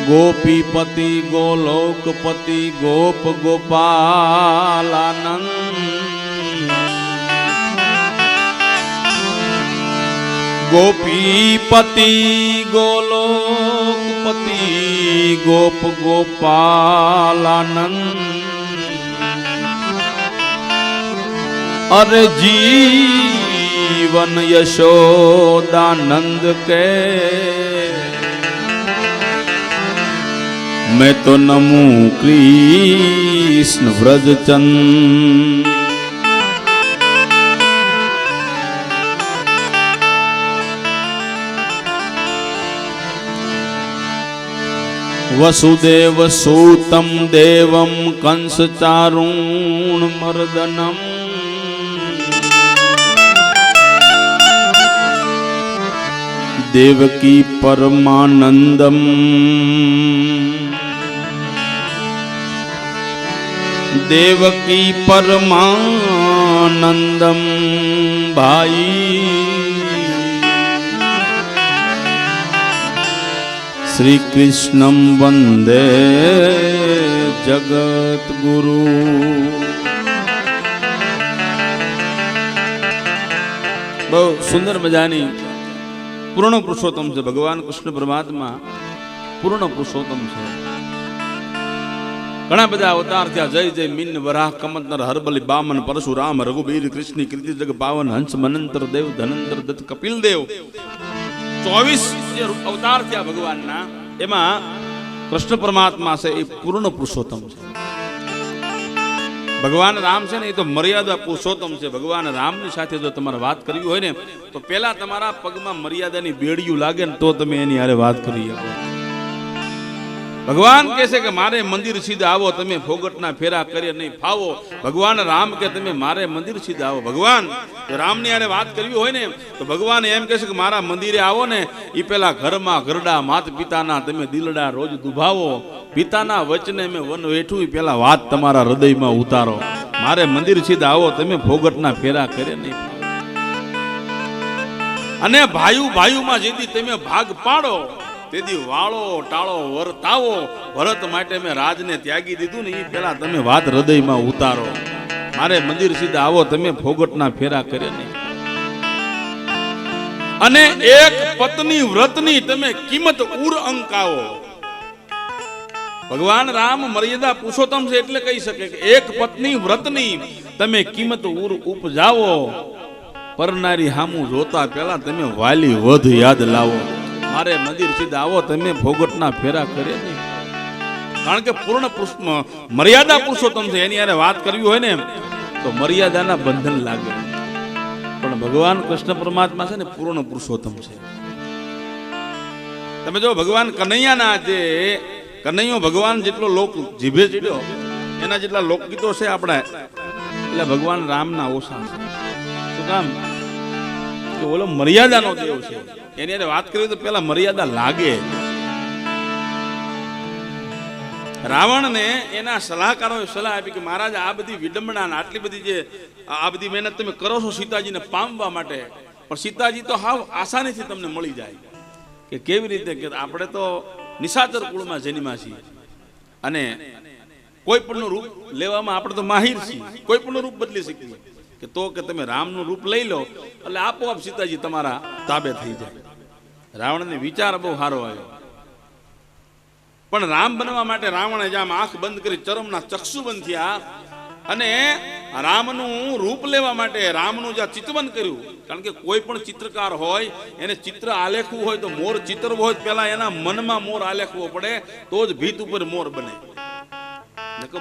ગોપીપતિ ગોલોકપતિ ગોપ ગોપાલાનંદ ગોપીપતિ ગોલોકપતિ ગોપ ગોપાલાનંદ અરે જીવન યશોદાનંદ કે मैं तो नमू कृष्ण व्रजचंद वसुदेव सूतम देवम कंस चारुण मर्दनम देवकी परमानंदम देवकी परमानंदम भाई श्री कृष्णम वंदे जगत गुरु। बहुत सुंदर मजानी पूर्ण पुरुषोत्तम से भगवान कृष्ण परमात्मा पूर्ण पुरुषोत्तम से घना बधा अवतार थया जय जय मीन वराह कमंतर हरबली बामन परशुराम रघुबीर कृष्ण कीर्ति जग पावन हंस मनंतर देव धनंतर दत्त कपिल देव 24 अवतार थया भगवान ना एमा कृष्ण परमात्मा से ए पूर्ण पुरुषोत्तम छे। भगवान राम छे ने ए तो मर्यादा पुरुषोत्तम छे। भगवान राम ની સાથે જો તમારે વાત કરવી હોય ને તો પહેલા તમારા પગમાં મર્યાદાની બેડિયું લાગે ને તો તમે એની હારે વાત કરી શકો। भगवान कहसे कि मारे मंदिर सीधा आवो तमे फोगटना फेरा करे नहीं फावो। भगवान राम के तमे मारे मंदिर सीधा आवो। भगवान राम ने यारे बात करवी होय ने तो भगवान एम कहसे कि मारा मंदिरे आवो ने ई पेला घरमा घरडा मात पिताना तमे दिलडा रोज दुभावो। पिताना वचने में वन वेठू ई पेला वात तमारा हृदयमां उतारो। मारे मंदिर सीधा आवो तमे फोगटना फेरा करे नहीं अने भायु भायुमां जेदी तमे भाग पाडो तेदी वाळो टाळो वर्तावो। भरत माटे में राज ने त्यागी दीधुं ने ई पेला तमे वात हृदयमां उतारो। मारे मंदिर सीधा आवो तमे फोगटना फेरा करे नहीं अने एक पत्नी व्रतनी तमे कीमत उर अंकावो। भगवान राम मर्यादा पुरुषोत्तम से एटले कही सके कि एक पत्नी व्रतनी तमे कीमत उर उपजावो। परनारी हामू जोता पेला तमे वाली वध याद लावो। मारे मंदिर सीधा आवो तमे फोगटना फेरा करे नहीं कारण के पूर्ण मर्यादा पुरुषोत्तम से एनी हारे बात करवी होय ने तो मर्यादाना बंधन लागे पण भगवान कृष्ण परमात्मा छे ने पूर्ण पुरुषोत्तम छे। तमे जो भगवान कन्हैयाना जे कन्हैयो भगवान जेटलो लोक जीभे चीड्यो एना जेटला लोकगीतो छे आपणे એટલે भगवान रामना ओछा छे। શું કામ કે ઓલો મર્યાદાનો દેવ છે એની હારે વાત કરી તો પેલા મર્યાદા લાગે। રાવણ ને એના સલાહકારોએ સલાહ આપી કે મહારાજ આ બધી વિડંબના આટલી બધી જે આ બધી મહેનત તમે કરો છો સીતાજીને પામવા માટે પણ સીતાજી તો હાવ આસાનીથી તમને મળી જાય કે કેવી રીતે કે આપણે તો નિશાચર કુળમાં જન્મ્યા છીએ અને કોઈ પણ રૂપ લેવામાં આપણે તો માહિર છીએ કોઈ પણ રૂપ બદલી શકીએ કે તો કે તમે રામનું રૂપ લઈ લો એટલે આપોઆપ સીતાજી તમારા તાબે થઈ જાય। રાવણને વિચાર બહુ સારો આવ્યો પણ રામ બનવા માટે રાવણે જામ આંખ બંધ કરી ચરમના ચક્ષુ બંધ થયા અને રામનું રૂપ લેવા માટે રામનું જ્યાં ચિતવન કર્યું કારણ કે કોઈ પણ ચિત્રકાર હોય એને ચિત્ર આલેખવું હોય તો મોર ચિતરવો હોય પહેલા એના મનમાં મોર આલેખવો પડે તો જ ભીત ઉપર મોર બને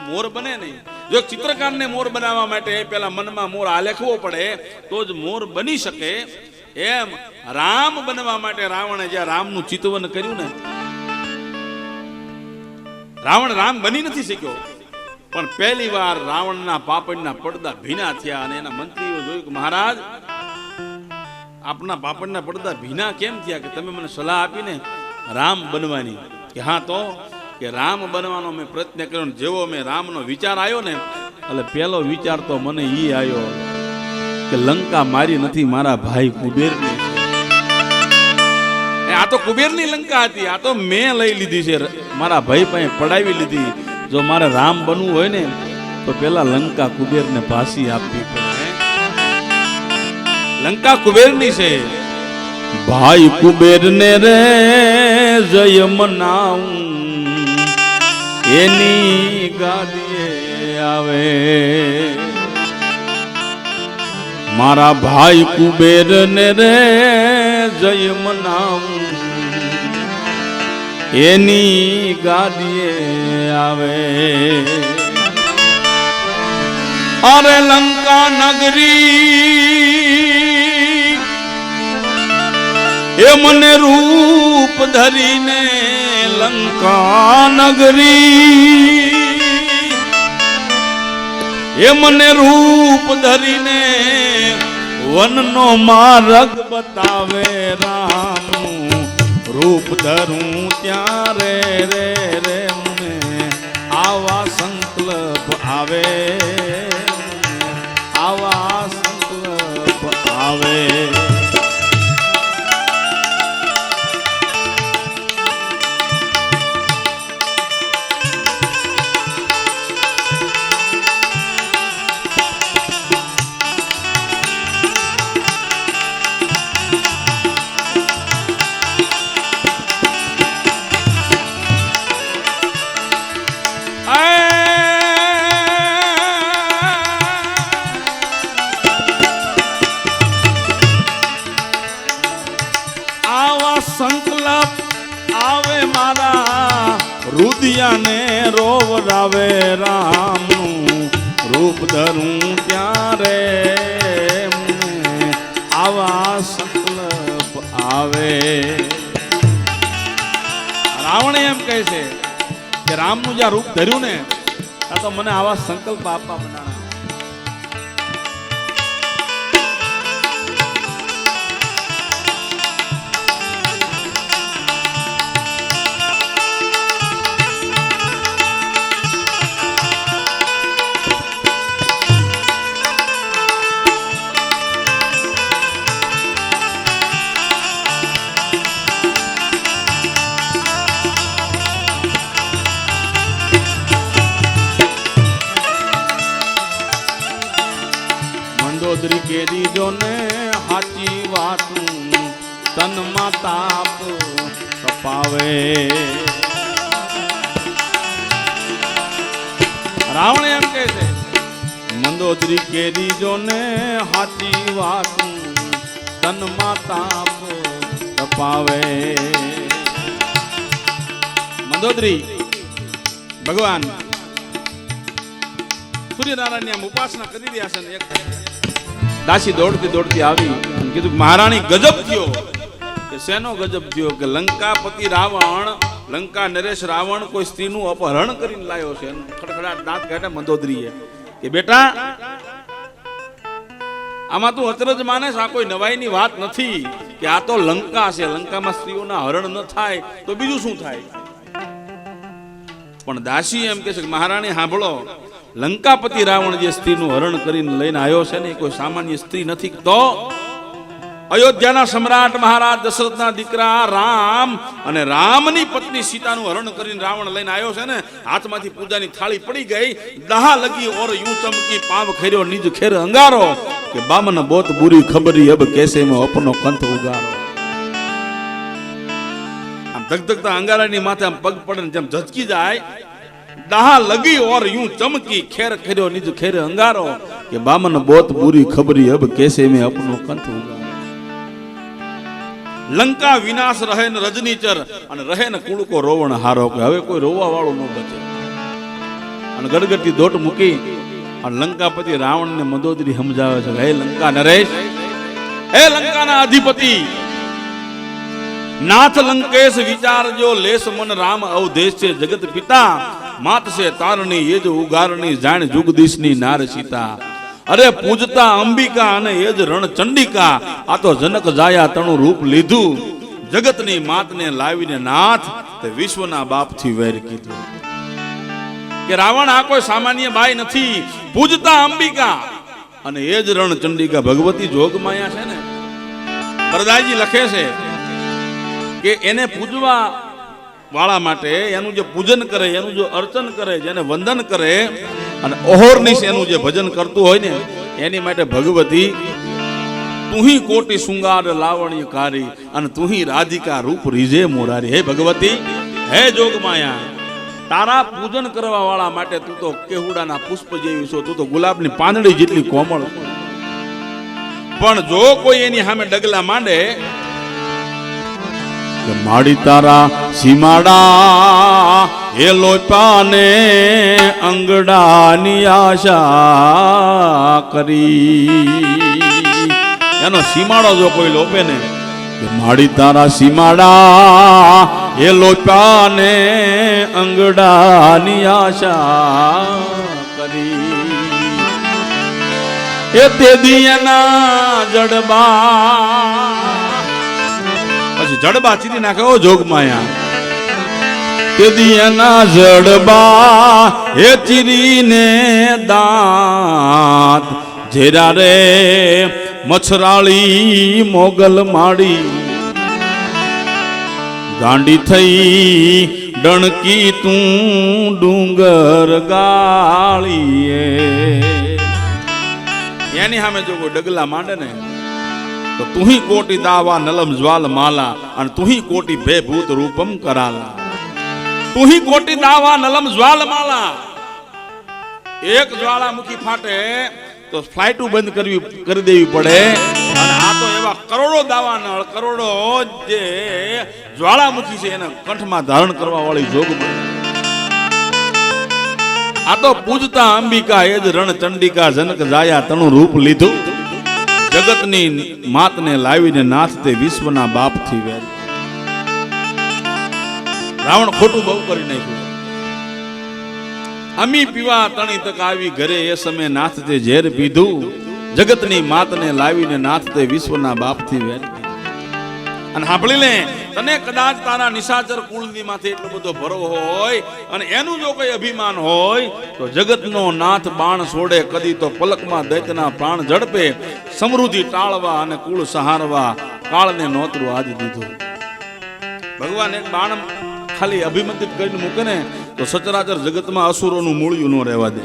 मोर बने नहीं। जो चित्रकार ने मोर बनावा माटे पहला मन में मोर आलेखवो पड़े तो ज मोर बनी सके एम राम बनवा माटे रावणे ज्यां रामनु चितवन कर्युं ने रावण राम बनी नहीं शक्यो पण पहली वार रावणना पापड़ना પડદા भीना थया अने एना मंत्रीओ जोयुं के महाराज आपना पापड़ना પડદા भीना केम थया के तमे मने सलाह आपीने राम बनवानी के हाँ तो कि राम बनवानो मैं प्रयत्न कर्यो जेवो मैं रामनो विचार आयो ने એટલે પહેલો વિચાર તો મને ઈ આયો કે લંકા મારી નથી મારા ભાઈ કુબેરની છે। આ આ તો કુબેરની લંકા હતી, આ તો મેં લઈ લીધી છે, મારા ભાઈ પાસે પડાવી લીધી. જો મારે રામ બનવું હોય ને તો પેલા લંકા કુબેરને પાછી આપવી પડે. લંકા કુબેરની છે. ભાઈ કુબેરને રે જય મનાવું, એની ગાદીએ આવે. મારા ભાઈ કુબેરને રે જય મનાવું, એની ગાદીએ આવે. અરે લંકા નગરી એ મને રૂપ ધરીને, લંકા નગરી એ મને રૂપ ધરીને વનનો માર્ગ બતાવે. રામનું રૂપ ધરું ત્યારે રે રે મને આવા સંકલ્પ આવે, આવા સંકલ્પ આવે. સંકલ્પ આવે મારા રુદિયાને રોવરાવે. રામનું રૂપ ધરું ત્યારે આવા સંકલ્પ આવે. રાવણ એમ કહે છે કે રામનું જ્યાં રૂપ ધર્યું ને આ તો મને આવા સંકલ્પ આપવા બનાણા. મંદોદરી કેરી જો ને હાચી વાતું તનમાં તાપ કપાવે. રાવણ એમ કહે છે મંદોદરી કેરી જો ને હાચી વાતું તનમાં તાપ કપાવે. મંદોદરી ભગવાન સૂર્યનારાયણની આમ ઉપાસના કરી રહ્યા છે ને એક દાસી દોડતી દોડતી આવી અને કીધું મહારાણી ગજબ થયો. કે શેનો ગજબ થયો? કે લંકાપતિ રાવણ, લંકા નરેશ રાવણ કોઈ સ્ત્રીનું અપહરણ કરીને લાવ્યો છે. ખડખડાટ દાંત કાઢે મંદોદરીએ કે બેટા આમાં તું અચરજ માને છે, આ કોઈ નવાઈની વાત નથી કે આ તો લંકા છે, લંકામાં સ્ત્રીઓના હરણ ન થાય તો બીજું શું થાય. પણ દાસી એમ કે છે કે મહારાણી સાંભળો, લંકાપતિ રાવણ જે સ્ત્રીનું હરણ કરીને લઈને આવ્યો છે ને એ કોઈ સામાન્ય સ્ત્રી નથી. તો અયોધ્યાના સમ્રાટ મહારાજ દશરથના દીકરા રામ અને રામની પત્ની સીતાનું હરણ કરીને રાવણ લઈને આવ્યો છે ને, હાથમાંથી પૂજાની થાળી પડી ગઈ. દહા લગી ઓર યુ ચમકી, પાંવ ખેર્યો નિજ ખેર અંગારો, કે બામન બોત બુરી ખબરી અબ કેસે મેં અપનો કંથ ઉગારો. આમ ધગધગતા અંગારાની માથે આમ પગ પડે ને જેમ ઝચકી જાય. દહા લગી ઓર यूं चमकी, ખેર ખેર્યો નિજ ખેર અંગારો, કે બામન બોત બુરી ખબરી અબ કેસે મેં અપનો કંથ ઉગારો. લંકા વિનાશ રહે ને રજનીચર, અને રહે ને કુળકો રોવણ હારો, કે હવે કોઈ રોવા વાળું ન બચે. અને ગડગડતી દોટ મૂકી અને લંકાપતિ રાવણ ને મંદોદરી સમજાવે છે, હે લંકા નરેશ, હે લંકાના અધિપતિ, नाथ लंकेश विचार जो लेस मन राम अवधेश से जगत पिता, मात से तारणी ये जो उगारणी जान जुगदीशनी नार सीता. अरे पूजता अंबिका अने ये ज रण चंडिका, आ तो जनक जाया तणु रूप लीधु, जगतनी मात ने लावीने नाथ ते विश्वना बाप थी वेर कीधुं. के रावण आ कोई सामान्य बाई नथी. पूजता अंबिका अने ये ज रण चंडिका भगवती जोग माया छे ने. बरदाईजी लखे छे કે એને પૂજવા વાળા માટે એનું જે પૂજન કરે, એનું જો અર્ચન કરે, જેને વંદન કરે અને ઓહોરનિશ એનું જે ભજન કરતું હોય ને એની માટે ભગવતી તુહી કોટી શૃંગાર લાવણ્ય કારી અને તુહી રાધિકા રૂપ રીજે મોરારી. હે ભગવતી, હે જોગમાયા, તારા પૂજન કરવા વાળા માટે તું તો કેહુડાના પુષ્પ જેવી છો, તું તો ગુલાબની પાંદડી જેટલી કોમળ. પણ જો કોઈ એની સામે ડગલા માંડે, માડી તારા સીમાડા એ લોપાને અંગડાની આશા કરી, એનો સીમાડો જો કોઈ લોપે ને, માડી તારા સીમાડા એ લોપાને અંગડાની આશા કરી, એ તે દિયાના જડબા, પછી જડબા ચીરી નાખે ઓ જોગમાયા, તે દિયાના જડબા એ ચીરીને દાંત જેરા રે મછરાળી મોગલ માડી, ગાંડી થઈ ડણકી તું ડુંગર ગાળીએ. એની સામે જો કોઈ ડગલા માંડે ને તો તુહી કોટી દાવા નલમ જ્વાલ માલા અને તુહી કોટી ભેભૂત રૂપમ કરાલા. તુહી કોટી દાવા નલમ જ્વાલ માલા, એક જ્વાળામુખી ફાટે તો ફ્લાઇટો બંધ કરી દેવી પડે, અને આ તો એવા કરોડો દાવા નળ, કરોડો જે જ્વાળામુખી છે એના કંઠમાં ધારણ કરવા વાળી જોગમાયા. આ તો પૂજતા અંબિકા એ જ રણ ચંડિકા, જનક જાયા તણુ રૂપ લીધું, જગતની માતને લાવીને નાથ તે વિશ્વના બાપથી વેર. રાવણ ખોટું બહુ કરી નાખ્યું. અમી પીવા તણી તક આવી ઘરે, એ સમયે નાથ તે ઝેર પીધું, જગતની માતને લાવીને નાથ તે વિશ્વના બાપથી વેર. અને સાંભળી લે, તને કદાચ તારા નિશાચર કુળની માથે એટલો બધો ભરો હોય અને એનું જો કોઈ અભિમાન હોય તો જગતનો નાથ બાણ છોડે કદી તો પલકમાં દૈત્યના પ્રાણ ઝડપે, સમૃદ્ધિ ટાળવા અને કુળ સહારવા કાળને નોતરું આજ દીધું. ભગવાન એક બાણ ખાલી અભિમંત્રિત કરીને મૂકે ને તો સચરાચર જગતમાં અસુરોનું મૂળિયું ન રહેવા દે.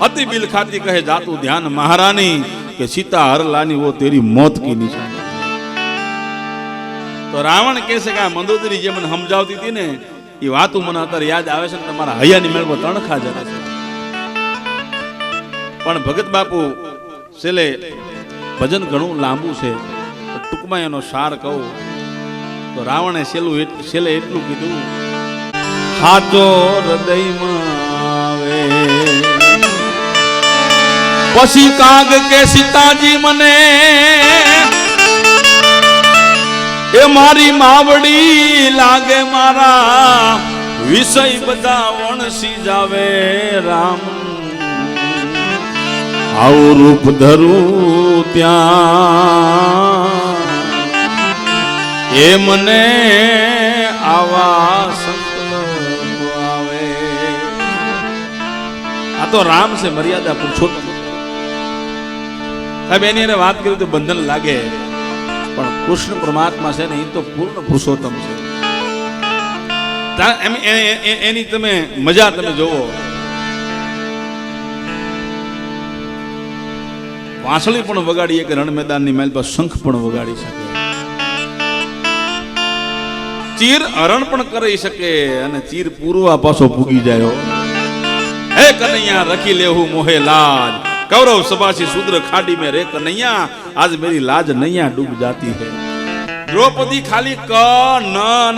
અતિ બિલ ખાતી કહે જાતું ધ્યાન મહારાની, કે સીતા હરલાની વો તેરી મોત કી નિશાની. તો રાવણ કહે છે કે આ મંદોદરી જે મને સમજાવતી હતી ને એ વાતો મને અત્યારે યાદ આવે છે ને તમારા હૈયાની મેળમાં તણખા જતા છે. પણ ભગત બાપુ છેલ્લે ભજન ઘણું લાંબુ છે, ટૂંકમાં એનો સાર કહું તો રાવણે છેલ્લે એટલું કીધું, હાચો હૃદયમાં આવે પછી કાગ કે સીતાજી મને એ મારી માવડી લાગે, મારા વિષય બધા વણસી જાવે રામ. આવું રૂપ ધરું ત્યાં એ મને આવા સંકલ્પ આવે. આ તો રામ છે, મર્યાદા પુરુષોત્તમ. સાહેબ એની એને વાત કરી તો બંધન લાગે, પણ કૃષ્ણ પરમાત્મા છે ને એ તો પૂર્ણ પુરુષોત્તમ છે. એની તમે મજા તમે જોવો. વાંસળી પણ વગાડી કે રણ મેદાનની મેલ પર શંખ પણ વગાડી શકે, ચીર હરણ પણ કરી શકે અને ચીર પૂર્વા પાછો પૂગી જાય. હે કનૈયા રખી લેવું મોહે લાજ, कौरव सभासी शूद्र खाड़ी में रे कन्हैया, आज मेरी लाज नैया डूब जाती है. द्रौपदी खाली क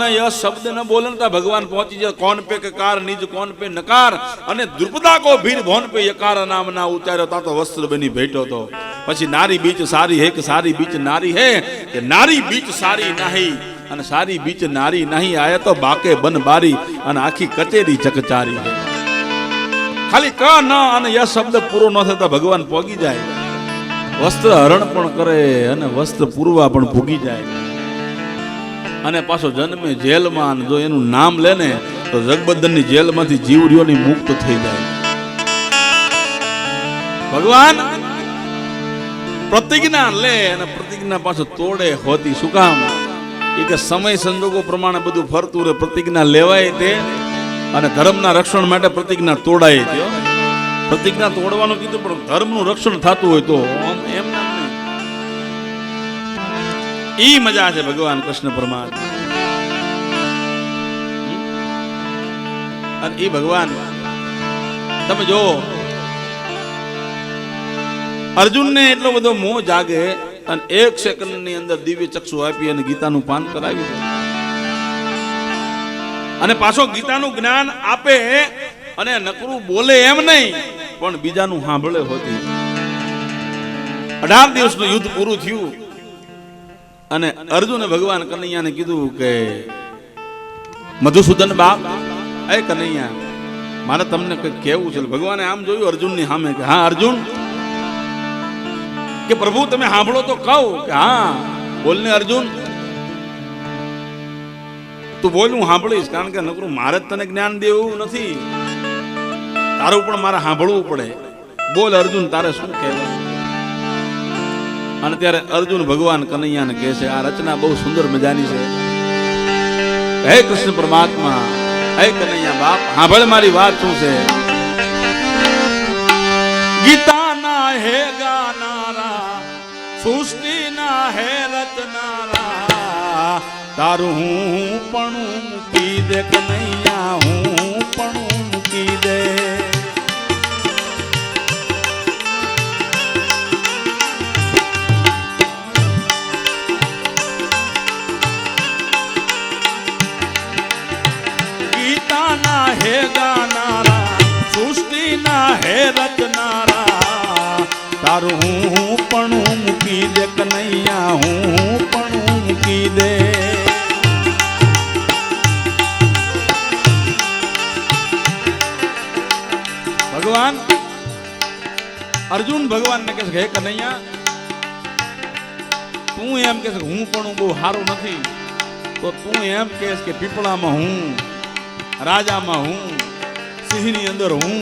न य शब्द न बोलता भगवान पहुंची जाए. कौन पे ककार निज कौन पे नकार, અને દ્રુપદા કો ભીર ભોન पे यकार नाम ना उचार्यो ता तो वस्त्र बनी भेटो तो. પછી નારી બીચ સારી હે કે સારી બીચ નારી હે કે નારી બીચ સારી નહીં અને સારી બીચ નારી નહીં. આયા તો બાકે બન બારી અને આખી કચેરી ચકચારી હે. ખાલી ક ન અને ય શબ્દ પૂરો ન થતા ભગવાન પોગી જાય. વસ્ત્ર હરણ પણ કરે અને વસ્ત્ર પૂરવા પણ ભૂગી જાય. અને પાછો જન્મે જેલમાં, જો એનું નામ લે ને તો જગબંધનની જેલમાંથી જીવડીઓની મુક્ત થઈ જાય. ભગવાન પ્રતિજ્ઞા લે અને પ્રતિજ્ઞા પાછો તોડે હોતી. શું કામ? એ કે સમય સંજોગો પ્રમાણે બધું ફરતું રહે, પ્રતિજ્ઞા લેવાય તે અને ધર્મના રક્ષણ માટે પ્રતિજ્ઞા તોડાય તે. પ્રતિજ્ઞા તોડવાનું કીધું પણ ધર્મનું રક્ષણ થતું હોય તો એમ નામ નહીં. ઈ મજા છે ભગવાન કૃષ્ણ પરમાત્મા. અને ઈ ભગવાન તમે જો અર્જુનને એટલો બધો મોહ જાગે અને 1 સેકન્ડની અંદર દિવ્ય ચક્ષુ આપી અને ગીતાનું પાન કરાવી દે અને પાછો ગીતાનું જ્ઞાન આપે અને નકરું બોલે એમ નહીં પણ બીજાનું સાંભળે હોતી. 18 દિવસનું યુદ્ધ પૂરું થયું અને અર્જુને ભગવાન કનૈયાને કીધું કે મધુસૂદન બાપ, એ કનૈયા મારે તમને કંઈક કહેવું છે. ભગવાને આમ જોયું અર્જુનની સામે કે હા અર્જુન, કે પ્રભુ તમે સાંભળો તો કહું. કે હા બોલને અર્જુન, તું બોલ હું સાંભળીશ. કારણ કે નકરું મારે જ તને જ્ઞાન દેવું નથી, તારું પણ મારે સાંભળવું પડે. બોલ અર્જુન, તારે શું કહેવું? અને ત્યારે અર્જુન ભગવાન કનૈયાને કહે છે, આ રચના બહુ સુંદર મજાની છે. હે કૃષ્ણ પરમાત્મા, હે કનૈયા બાપ, સાંભળ મારી વાત શું છે. ગીતાના હે ગાનારા, સૃષ્ટિના હે રચનારા, તારું હું પણ મૂકી દે કનૈયા, હું પણ મૂકી દે. ગીતાના હે ગાનારા, સૃષ્ટિના હે રચનારા, તારું હું પણ મૂકી દે કનૈયા, હું પણ મૂકી દે. ભગવાન અર્જુન ભગવાનને કહે છે, હે કનૈયા, તું એમ કહે છે હું પણ બહુ સારું નથી, તો તું એમ કહે કે પીપળામાં હું, રાજામાં હું, સિંહની અંદર હું,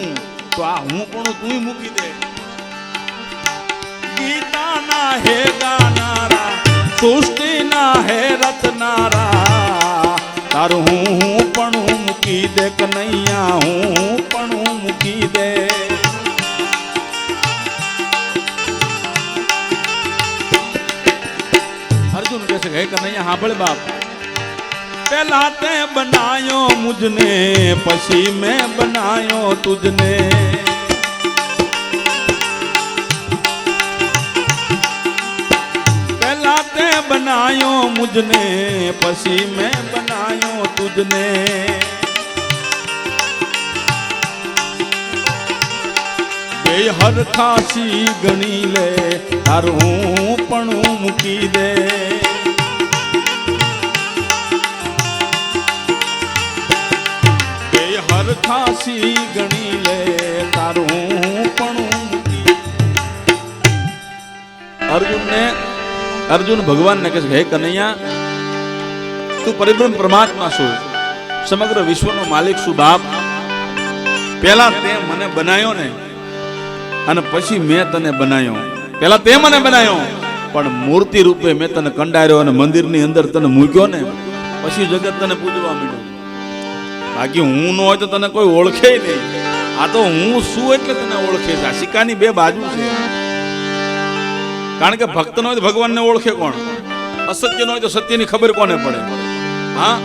તો આ હું પણ તું મૂકી દે. ગીતાના હે ગાનારા, સૃષ્ટિના હે રચનારા, તારું હું પણ મૂકી દે કનૈયા, હું પણ મૂકી દે. અર્જુન કહે છે, હે કનૈયા સાંભળ બાપ, પહેલા તે બનાયો મુજને, પછી મેં બનાયો તુજને. પહેલા તે બનાયો મુજને, પછી મેં બનાયો તુજને. બે હરખાસી ગણી લે, તારું હું પણ મૂકી દે. હરખાસી ગણી લે, તારું હું પણ મૂકી. અર્જુન ભગવાનને કહે છે, હે કનૈયા, તું પરિબ્રહ્મ પરમાત્મા છું, સમગ્ર વિશ્વનો માલિક છું બાપ. પહેલા તે મને બનાવ્યો ને, અને પછી મેં તને બનાવ્યો. પહેલા તે મને બનાવ્યો પણ મૂર્તિ રૂપે મેં તને કંડાર્યો અને મંદિરની અંદર તને મૂક્યો ને, પછી જગત તને પૂજવા માંડ્યું. બાકી હું ન હોય તો તને કોઈ ઓળખે નહીં. આ તો હું શું એટલે તને ઓળખે છે. આ સિક્કાની બે બાજુ છે. કારણ કે ભક્ત ન હોય તો ભગવાનને ઓળખે કોણ? અસત્ય ન હોય તો સત્યની ખબર કોને પડે? હા,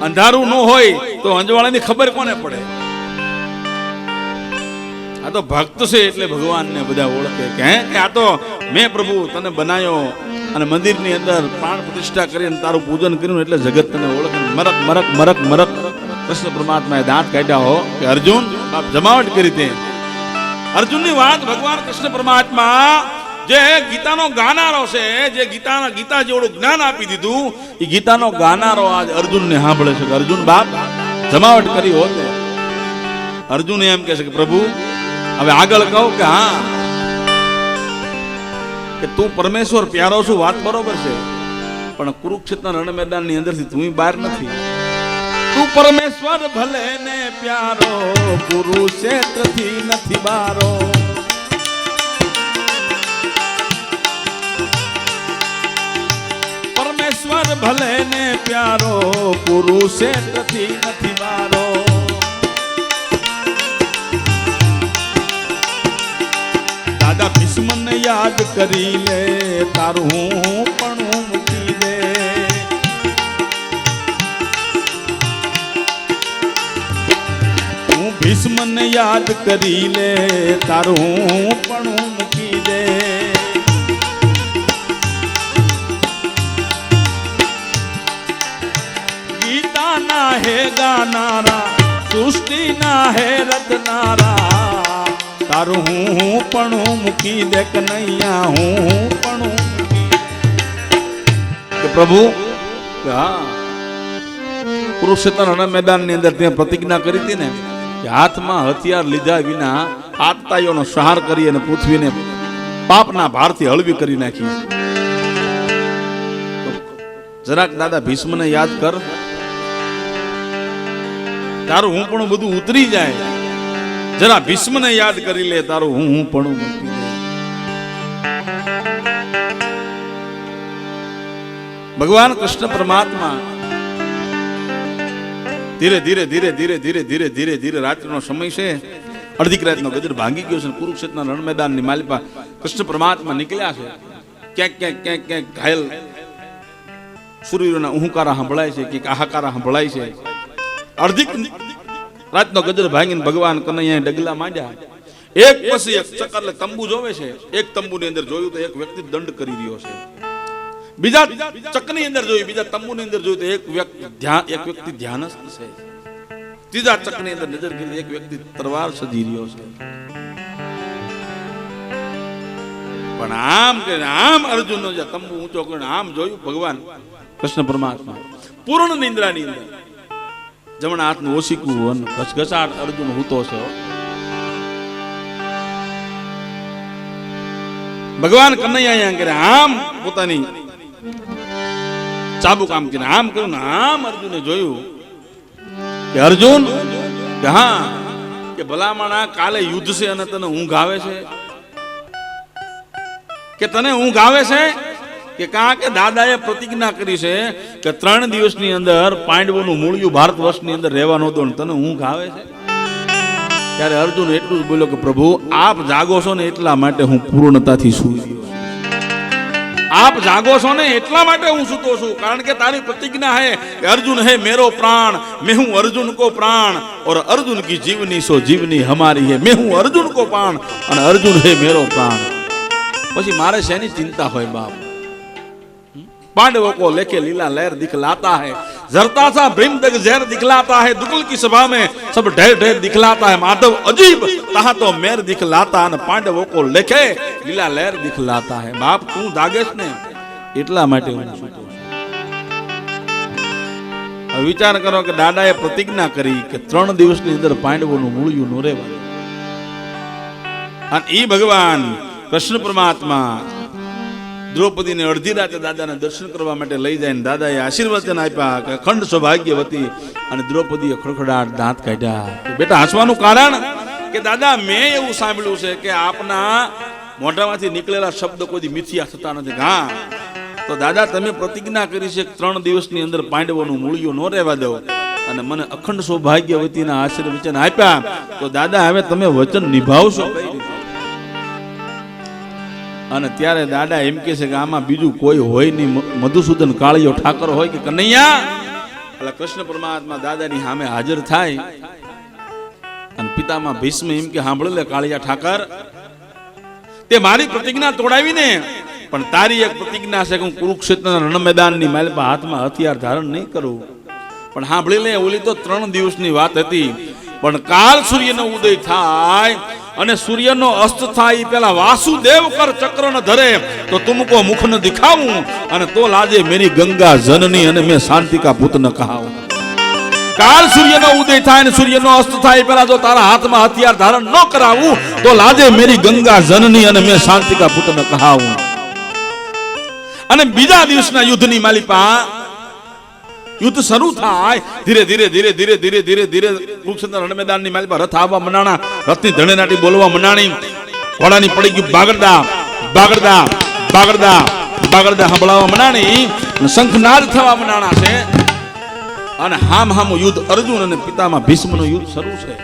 અંધારું ન હોય તો અંજવાળાની ખબર કોને પડે? આ તો ભક્ત છે એટલે ભગવાનને બધા ઓળખે કે આ તો મેં પ્રભુ તને બનાવ્યો અને મંદિરની અંદર પ્રાણ પ્રતિષ્ઠા કરીને તારું પૂજન કર્યું એટલે જગત તને ઓળખે. મરક મરક મરક મરક કૃષ્ણ પરમાત્માએ દાંત કાઢ્યા હો કે અર્જુન આપ જમાવટ કરી તે. અર્જુનની વાત ભગવાન કૃષ્ણ પરમાત્મા જે ગીતાનો ગાનારો છે, જે ગીતા જેવડું જ્ઞાન આપી દીધું, એ ગીતાનો ગાનારો આજ અર્જુનને સાંભળે છે કે અર્જુન બાપ જમાવટ કરી હોત. અર્જુન એમ કહે છે કે પ્રભુ હવે આગળ કહું કે હા કે તું પરમેશ્વર પ્યારો છું, વાત બરોબર છે, પણ કુરુક્ષેત્રના રણ મેદાનની અંદરથી તું બહાર નથી. તું પરમેશ્વર ભલે ને પ્યારો, કુરુક્ષેત્રથી નથી બારો. અમર ભલે ને પ્યારો કુરુક્ષેત્રથી નથી મારો દાદા ભીષ્મને યાદ કરી લે તારું પણ મૂકી દે હું ભીષ્મને યાદ કરી લે તારું પણ મૂકી દે ગીતાના હે ગાનારા સૃષ્ટિના હે રચનારા તારું હું પણ મૂકી દે કનૈયા હું પણ કે પ્રભુ હા કુરુક્ષેત્ર મેદાનની અંદર ત્યાં પ્રતિજ્ઞા કરી હતી ને કે હાથમાં હથિયાર લીધા વિના આતતાઈઓનો સંહાર કરી અને પૃથ્વીને પાપના ભારથી હળવી કરી નાખી જરાક દાદા ભીષ્મને યાદ કર તારું હું પણ બધું ઉતરી જાય જરા ભીષ્મને યાદ કરી લે તારું હું પણ મૂકી દે ભગવાન કૃષ્ણ પરમાત્મા ધીરે ધીરે ધીરે ધીરે ધીરે ધીરે ધીરે ધીરે રાત્રિનો સમય છે અડધી રાતનો ગજર ભાંગી ગયો છે કુરુક્ષેત્રના રણ મેદાનની માલિપા કૃષ્ણ પરમાત્મા નીકળ્યા છે ક્યાંક ક્યાંક ક્યાંક ક્યાંક ઘાયલ સૂર્યના ઉહુકારા સંભળાય છે ક્યાંક આહાકારા સંભળાય છે અડધી રાતનો ગજર ભાંગીને ભગવાન કનૈયા ડગલા માંડ્યા એક પછી એક ચક્કર તંબુ જોવે છે એક તંબુની અંદર જોયું તો એક વ્યક્તિ દંડ કરી રહ્યો છે બીજા ચકની અંદર જોયું બીજા તંબુની અંદર જોયું તો એક વ્યક્તિ ધ્યાનસ્થ છે ત્રીજા ચકની અંદર નજર કરી એક વ્યક્તિ તલવાર સજી રહ્યો છે પણ આમ કે આમ અર્જુનનો જે તંબુ ઊંચો કરીને આમ જોયું ભગવાન કૃષ્ણ પરમાત્મા પૂર્ણ નિંદ્રાની અંદર જમણા હાથનું ઓશીકું ઘસઘસાટ અર્જુન હૂતો છે ભગવાન કનૈયા કરે આમ પોતાની ચાબુક આમ કરીને આમ કર્યું ને આમ અર્જુને જોયું કે અર્જુન કે હા કે ભલામણા કાલે યુદ્ધ છે અને તને ઊંઘ આવે છે કે તને ઊંઘ આવે છે કે કા કે દાદાએ પ્રતિજ્ઞા કરી છે કે 3 દિવસની અંદર પાંડવોનું મૂળિયું ભારત વર્ષની અંદર રહેવાનું હતું તને ઊંઘ આવે છે ત્યારે અર્જુન એટલું જ બોલ્યો કે પ્રભુ આપ જાગો છો ને એટલા માટે હું પૂર્ણતાથી સૂઈ ગયો आप जागो છો ને એટલા માટે હું સૂતો છું કારણ કે તારી પ્રતિજ્ઞા है कि अर्जुन है मेरो प्राण मैं हूं अर्जुन को प्राण और अर्जुन की जीवनी सो जीवनी हमारी है मैं हूं अर्जुन को प्राण और अर्जुन है मेरो प्राण પછી મારે શેની ચિંતા હોય બાપ पांडवों को लेके लीला लहर दिखलाता है जरता सा भ्रमदग जहर दिखलाता है दुगल की सभा में सब ढेर ढेर दिखलाता है माधव अजीब तहा तो मेर दिखलाता है पांडवों को लेके लीला लहर दिखलाता है बाप तू जागेश ने એટલા માટે હું સૂતો છું વિચાર કરો કે દાદાએ પ્રતિજ્ઞા કરી કે 3 દિવસની અંદર પાંડવોનું મૂળિયું ન રહેવાનું અને ઈ ભગવાન કૃષ્ણ પરમાત્મા દ્રૌપદીને અડધી રાતે દાદાને દર્શન કરવા માટે લઈ જાય ને દાદાએ આશીર્વાદ આપ્યા કે અખંડ સૌભાગ્યવતી અને દ્રૌપદીએ ખડખડાટ દાંત કાઢ્યા કે બેટા હસવાનું કારણ કે દાદા મેં એવું સાંભળ્યું છે કે આપના મોઢામાંથી નીકળેલા શબ્દ કોઈ મિથ્યા થતા નથી હા તો દાદા તમે પ્રતિજ્ઞા કરી છે 3 દિવસની અંદર પાંડવોનું મૂળિયું ન રહેવા દો અને મને અખંડ સૌભાગ્યવતીના આશીર્વચન આપ્યા તો દાદા હવે તમે વચન નિભાવશો કઈ રીતે અને ત્યારે દાદા એમ કહે છે કે આમાં બીજું કોઈ હોય નહીં મધુસૂદન કાળિયો ઠાકર હોય કે કનૈયા એટલે કૃષ્ણ પરમાત્મા દાદાની સામે હાજર થાય અને પિતામાં ભીષ્મ એમ કે સાંભળ લે કાળિયા ઠાકર તે મારી પ્રતિજ્ઞા તોડાવીને પણ તારી એક પ્રતિજ્ઞા છે કે હું કુરુક્ષેત્રના રણ મેદાનની માલપા હાથમાં હથિયાર ધારણ નહીં કરું પણ સાંભળી લે ઓલી તો 3 દિવસની વાત હતી પણ કાલ સૂર્યનો ઉદય થાય અને સૂર્યનો અસ્ત થાય પેલા વાસુદેવ કર ચક્ર ન ધરે તો તુમકો મુખ ન દિખાવું અને તો લાજે મેરી ગંગા જનની અને મેં શાંતિ કા પુત ન કહાવું કાલ સૂર્યનો ઉદય થાય અને સૂર્યનો અસ્ત થાય પેલા જો તારા હાથમાં હથિયાર ધારણ ન કરાવું તો લાજે મેરી ગંગા જનની અને મેં શાંતિ કા પુત ન કહાવું અને બીજા દિવસના યુદ્ધની માલિપા યુદ્ધ શરૂ થાય ધીરે ધીરે ધીરે ધીરે ધીરે ધીરે ધીરે કુરુક્ષેત્ર રણ મેદાનની માલિપા રથ આવવા મનાણા રથની ધણેનાટી બોલવા મનાણી ઘોડાની પડી ગયું બાગડદા બાગડદા બાગડદા બાગડદા સંભળાવવા મનાણી, શંખનાદ થવા મનાણા છે, અને હામ યુદ્ધ અર્જુન અને પિતામાં ભીષ્મનું યુદ્ધ શરૂ છે.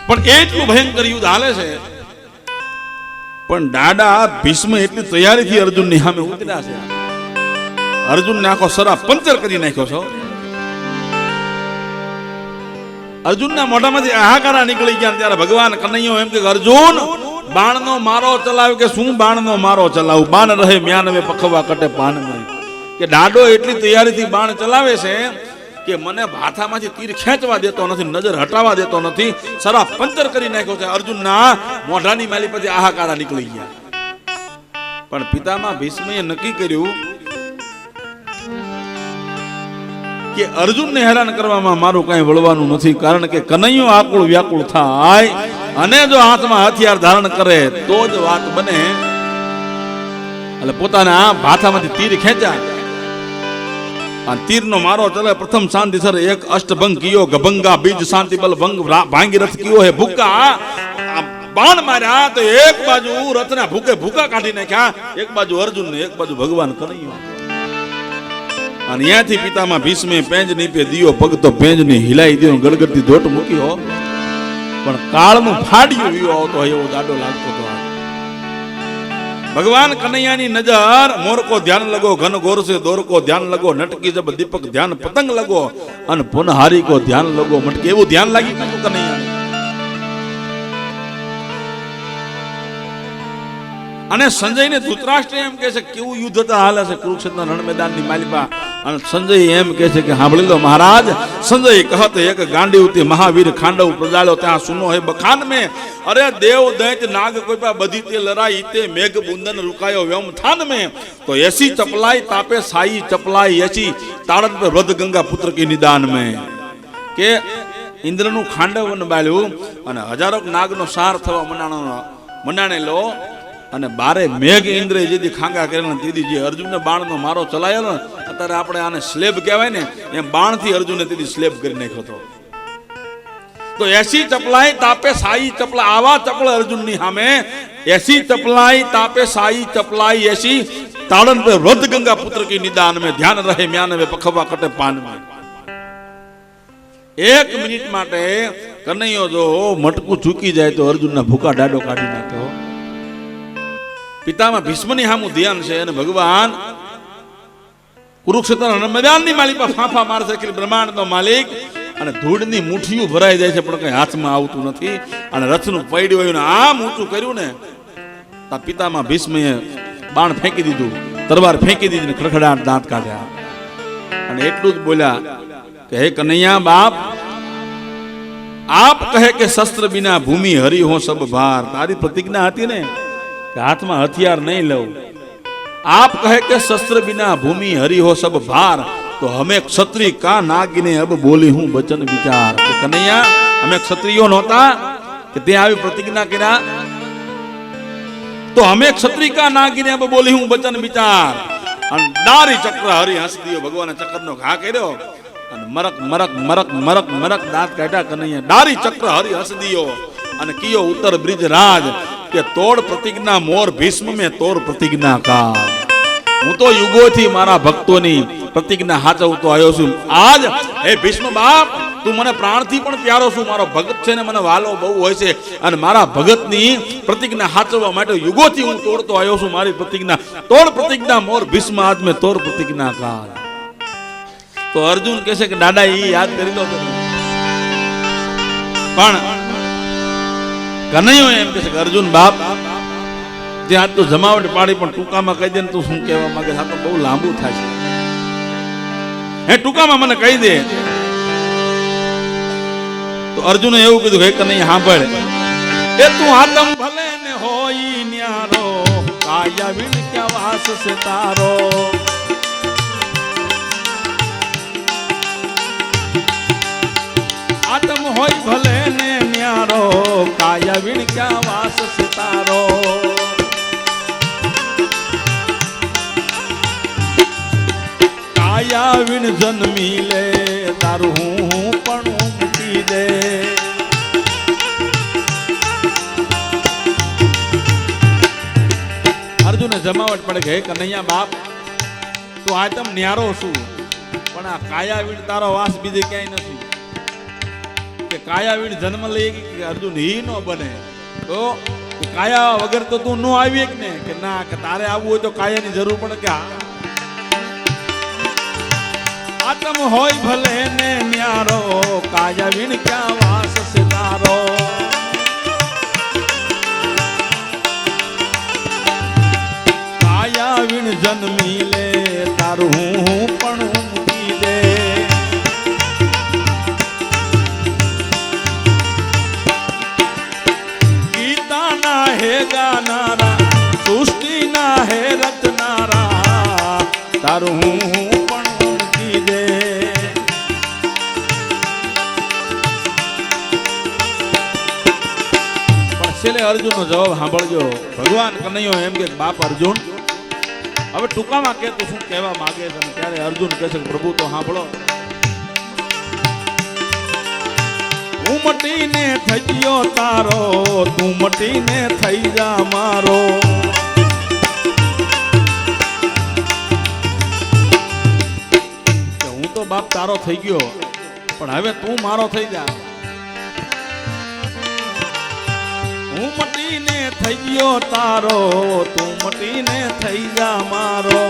પણ એટલું ભયંકર યુદ્ધ હાલે છે, પણ દાદા ભીષ્મ એટલી તૈયારીથી અર્જુનની સામે ઉતર્યા છે. અર્જુનને આખો સરા પંચર કરી નાખ્યો છો. અર્જુનના મોઢામાંથી હાહાકારા નીકળી ગયા. ત્યારે ભગવાન કનૈયો એમ કે અર્જુન બાણનો મારો ચલાવ્યો. કે શું બાણનો મારો ચલાવું? બાણ રહે મ્યાનવે પખવા કટે પાનમાં. કે દાડો એટલી તૈયારીથી બાણ ચલાવે છે કે મને હાથામાંથી તીર ખેંચવા દેતો નથી, નજર હટાવવા દેતો નથી. સરા પંચર કરી નાખ્યો છે. અર્જુનના મોઢાની માલી પછી હાહાકારા નીકળી ગયા. પણ પિતામાં ભીષ્મએ નક્કી કર્યું કે અર્જુનને હેરાન કરવામાં મારું કઈ વળવાનું નથી. કારણ કે કનૈયો આકુળ વ્યાકુળ થાય અને જો હાથમાં હથિયાર ધારણ કરે તો જ વાત બને. એટલે પોતાના હાથામાંથી તીર ખેંચ્યા. આ તીરનો મારો ચલે. પ્રથમ શાંતિ સર એક અષ્ટભંગ કિયો ગભંગા બીજ શાંતિ બલ ભંગ ભાંગી રથ કિયો હે ભૂકા. બાણ માર્યા તો એક બાજુ રથના ભૂકે ભૂકા કાઢી નાખ્યા, એક બાજુ અર્જુન ને એક બાજુ ભગવાન કનૈયો. અને ત્યાંથી પિતામાં ભીષ્મે પેંજ નીપે દિયો પગ તો પેંજ ને હિલાઈ દિયો, ગળગડતી ધોટ મૂક્યો. પણ કાળનું ફાડ્યું વિયો આવતો એવો દાડો લાગતો હતો. ભગવાન કનૈયાની નજર મોર કો ધ્યાન લગો ઘન ગોર સે દોર કો ધ્યાન લગો નટકી જબ દીપક ધ્યાન પતંગ લગો અને પુનહારી કો ધ્યાન લગો મટકી. એવું ધ્યાન લાગી ગયું કનૈયા. અને સંજયને ધૃતરાષ્ટ્ર એમ કહે છે કેવું યુદ્ધ હાલે છે કુરુક્ષેત્રના રણ મેદાનની માલિપા. અને સંજય એમ કહે છે કે સાંભળી લો મહારાજ. સંજય કહત એક ગાંડી ઉતી મહાવીર ખાંડવ પ્રજાળ્યો ત્યાં સુનો હે બખાન में. અરે દેવ દૈત નાગ કોઈ પા બધી તે લડાઈ તે મેઘ બુંદન रुकायो व्योम थान में. तो ऐसी चपलाई तापे साई चपलाई ऐसी ताड़न पे वृद्ध गंगा पुत्र की निदान में. કે ઇન્દ્રનું ખાંડવ વન બાળ્યું અને હજારો નાગનો સાર થવા મનાણેલો. અને બારે મેઘ ઇન્દ્ર જેથી ખાંગા કરેલા તેથી જે અર્જુનને બાણનો મારો ચલાયેલો ને, અત્યારે આપણે આને સ્લેબ કહેવાય ને, એમ બાણથી અર્જુને તેથી સ્લેબ કરી નાખ્યો હતો. તો એસી ચપલાઈ તાપે સાઈ ચપલા. આવા ચપળ અર્જુનની સામે એસી ચપલાઈ તાપે સાઈ ચપલાઈ એસી તાડન पे वृद्ध गंगा पुत्र की निदान में ध्यान रहे म्यान में पखवा कटे पान में. એક મિનિટ માટે કનૈયો જો મટકું ચૂકી જાય તો અર્જુનના ભૂકા દાડો કાઢી નાખ્યો. પિતામાં ભીષ્મની સામું ધ્યાન છે અને ભગવાન કુરુક્ષેત્રના મેદાનની માલિક પર ફાંફા મારશે કે બ્રહ્માંડનો માલિક. અને ધૂળની મુઠ્ઠીઓ ભરાઈ જાય છે પણ કઈ હાથમાં આવતું નથી. અને રથનું પૈડ્યું હોય ને આમ ઊંચું કર્યું ને તો પિતામાં ભીષ્મએ બાણ ફેંકી દીધું, તલવાર ફેંકી દીધી ને ખડખડાટ દાંત કાઢ્યા. અને એટલું જ બોલ્યા કે હે કનૈયા બાપ, આપ કહે કે શસ્ત્ર બિના ભૂમિ હરી હો સબ ભાર. તારી પ્રતિજ્ઞા હતી ને કે હાથમાં હથિયાર નહીં લઉં. આપ કહે કે શસ્ત્ર બિના ભૂમિ હરી હો સબ ભાર. તો હમે ક્ષત્રિય કા નાગીને અબ બોલી હું બચન વિચાર. કે કનૈયા અમે ક્ષત્રિયો નહોતા કે તે આવી પ્રતિજ્ઞા કર્યા. તો હમે ક્ષત્રિય કા નાગીને અબ બોલી હું બચન વિચાર. અને દારી ચક્ર હરી હસી દિયો. ભગવાને ચક્રનો ઘા કર્યો અને મરક મરક મરક મરક મરક દાંત કાઢ્યા કનૈયા. દારી ચક્ર હરી હસી દિયો અને કિયો ઉત્તર બ્રિજ રાજ. કે તોડ પ્રતિજ્ઞા મોર ભીષ્મ મેં તોડ પ્રતિજ્ઞા કાજ. હું તો યુગોથી મારા ભક્તોની પ્રતિજ્ઞા સાચવતો આવ્યો છું. આજ હે ભીષ્મ બાપ, તું મને પ્રાણથી પણ પ્યારો છું. મારો ભગત છે ને મને વાલો બહુ હોય છે. અને મારા ભગતની પ્રતિજ્ઞા સાચવવા માટે યુગોથી હું તોડતો આવ્યો છું. મારી પ્રતિજ્ઞા તોડ પ્રતિજ્ઞા મોર ભીષ્મ આજ મેં તોડ પ્રતિજ્ઞા કાજ. તો અર્જુન કહે છે કે દાદા એ યાદ કરી લો. પણ કનૈયો એમ કહે છે કે અર્જુન બાપ, જે આજ તો જમાવટ પાડી પણ ટૂંકામાં કહી દે ને તું શું કહેવા માંગે છે? આ તો બહુ લાંબુ થાય છે. હે ટૂંકામાં મને કહી દે. તો અર્જુને એવું કીધું હે કનૈયા સાંભળ. એ તું આતમ ભલે ને હોય ન્યારો કાયા વિણ ક્યાં વાસ છે તારો. આતમ હોય ભલે ને ન્યારો કાયા વિણ ક્યાં વાસ છે તારો. કાયા વિણ જન્મી લે તારું હું પણ મૂકી દે. જમાવટ પડે કે હે કનૈયા બાપ તું આ તમ ન્યારો છું, પણ આ કાયાવીણ તારો વાસ બીજે ક્યાંય નથી. કે કાયાવીણ જન્મ લઈ કે અર્જુન હી નો બને, તો કાયા વગર તો તું નો આવી ને, કે ના કે તારે આવવું હોય તો કાયાની જરૂર પડે. કે આતમ હોય ભલે ને ન્યારો, કાયાવીણ ક્યાં વાસ છે તારો. કાયાવીણ જન્મી લે તારું હું પણ મૂકી દે. ગીતાના હે ગાનારા, સૃષ્ટિના હે રચનારા, તારું હું પણ મૂકી દે. પણ છેલ્લે અર્જુનનો જવાબ સાંભળજો. ભગવાન કનૈયો એમ કે બાપ અર્જુન, હવે ટૂંકામાં કે તું શું કહેવા માંગે છે? ત્યારે અર્જુન કહે છે પ્રભુ તો સાંભળો. હું મટીને થઈ ગયો તારો, તું મટીને થઈ જા મારો. હું તો બાપ તારો થઈ ગયો, પણ હવે તું મારો થઈ જા. હું મટીને થઈ ગયો તારો, તું મટીને થઈ જા મારો.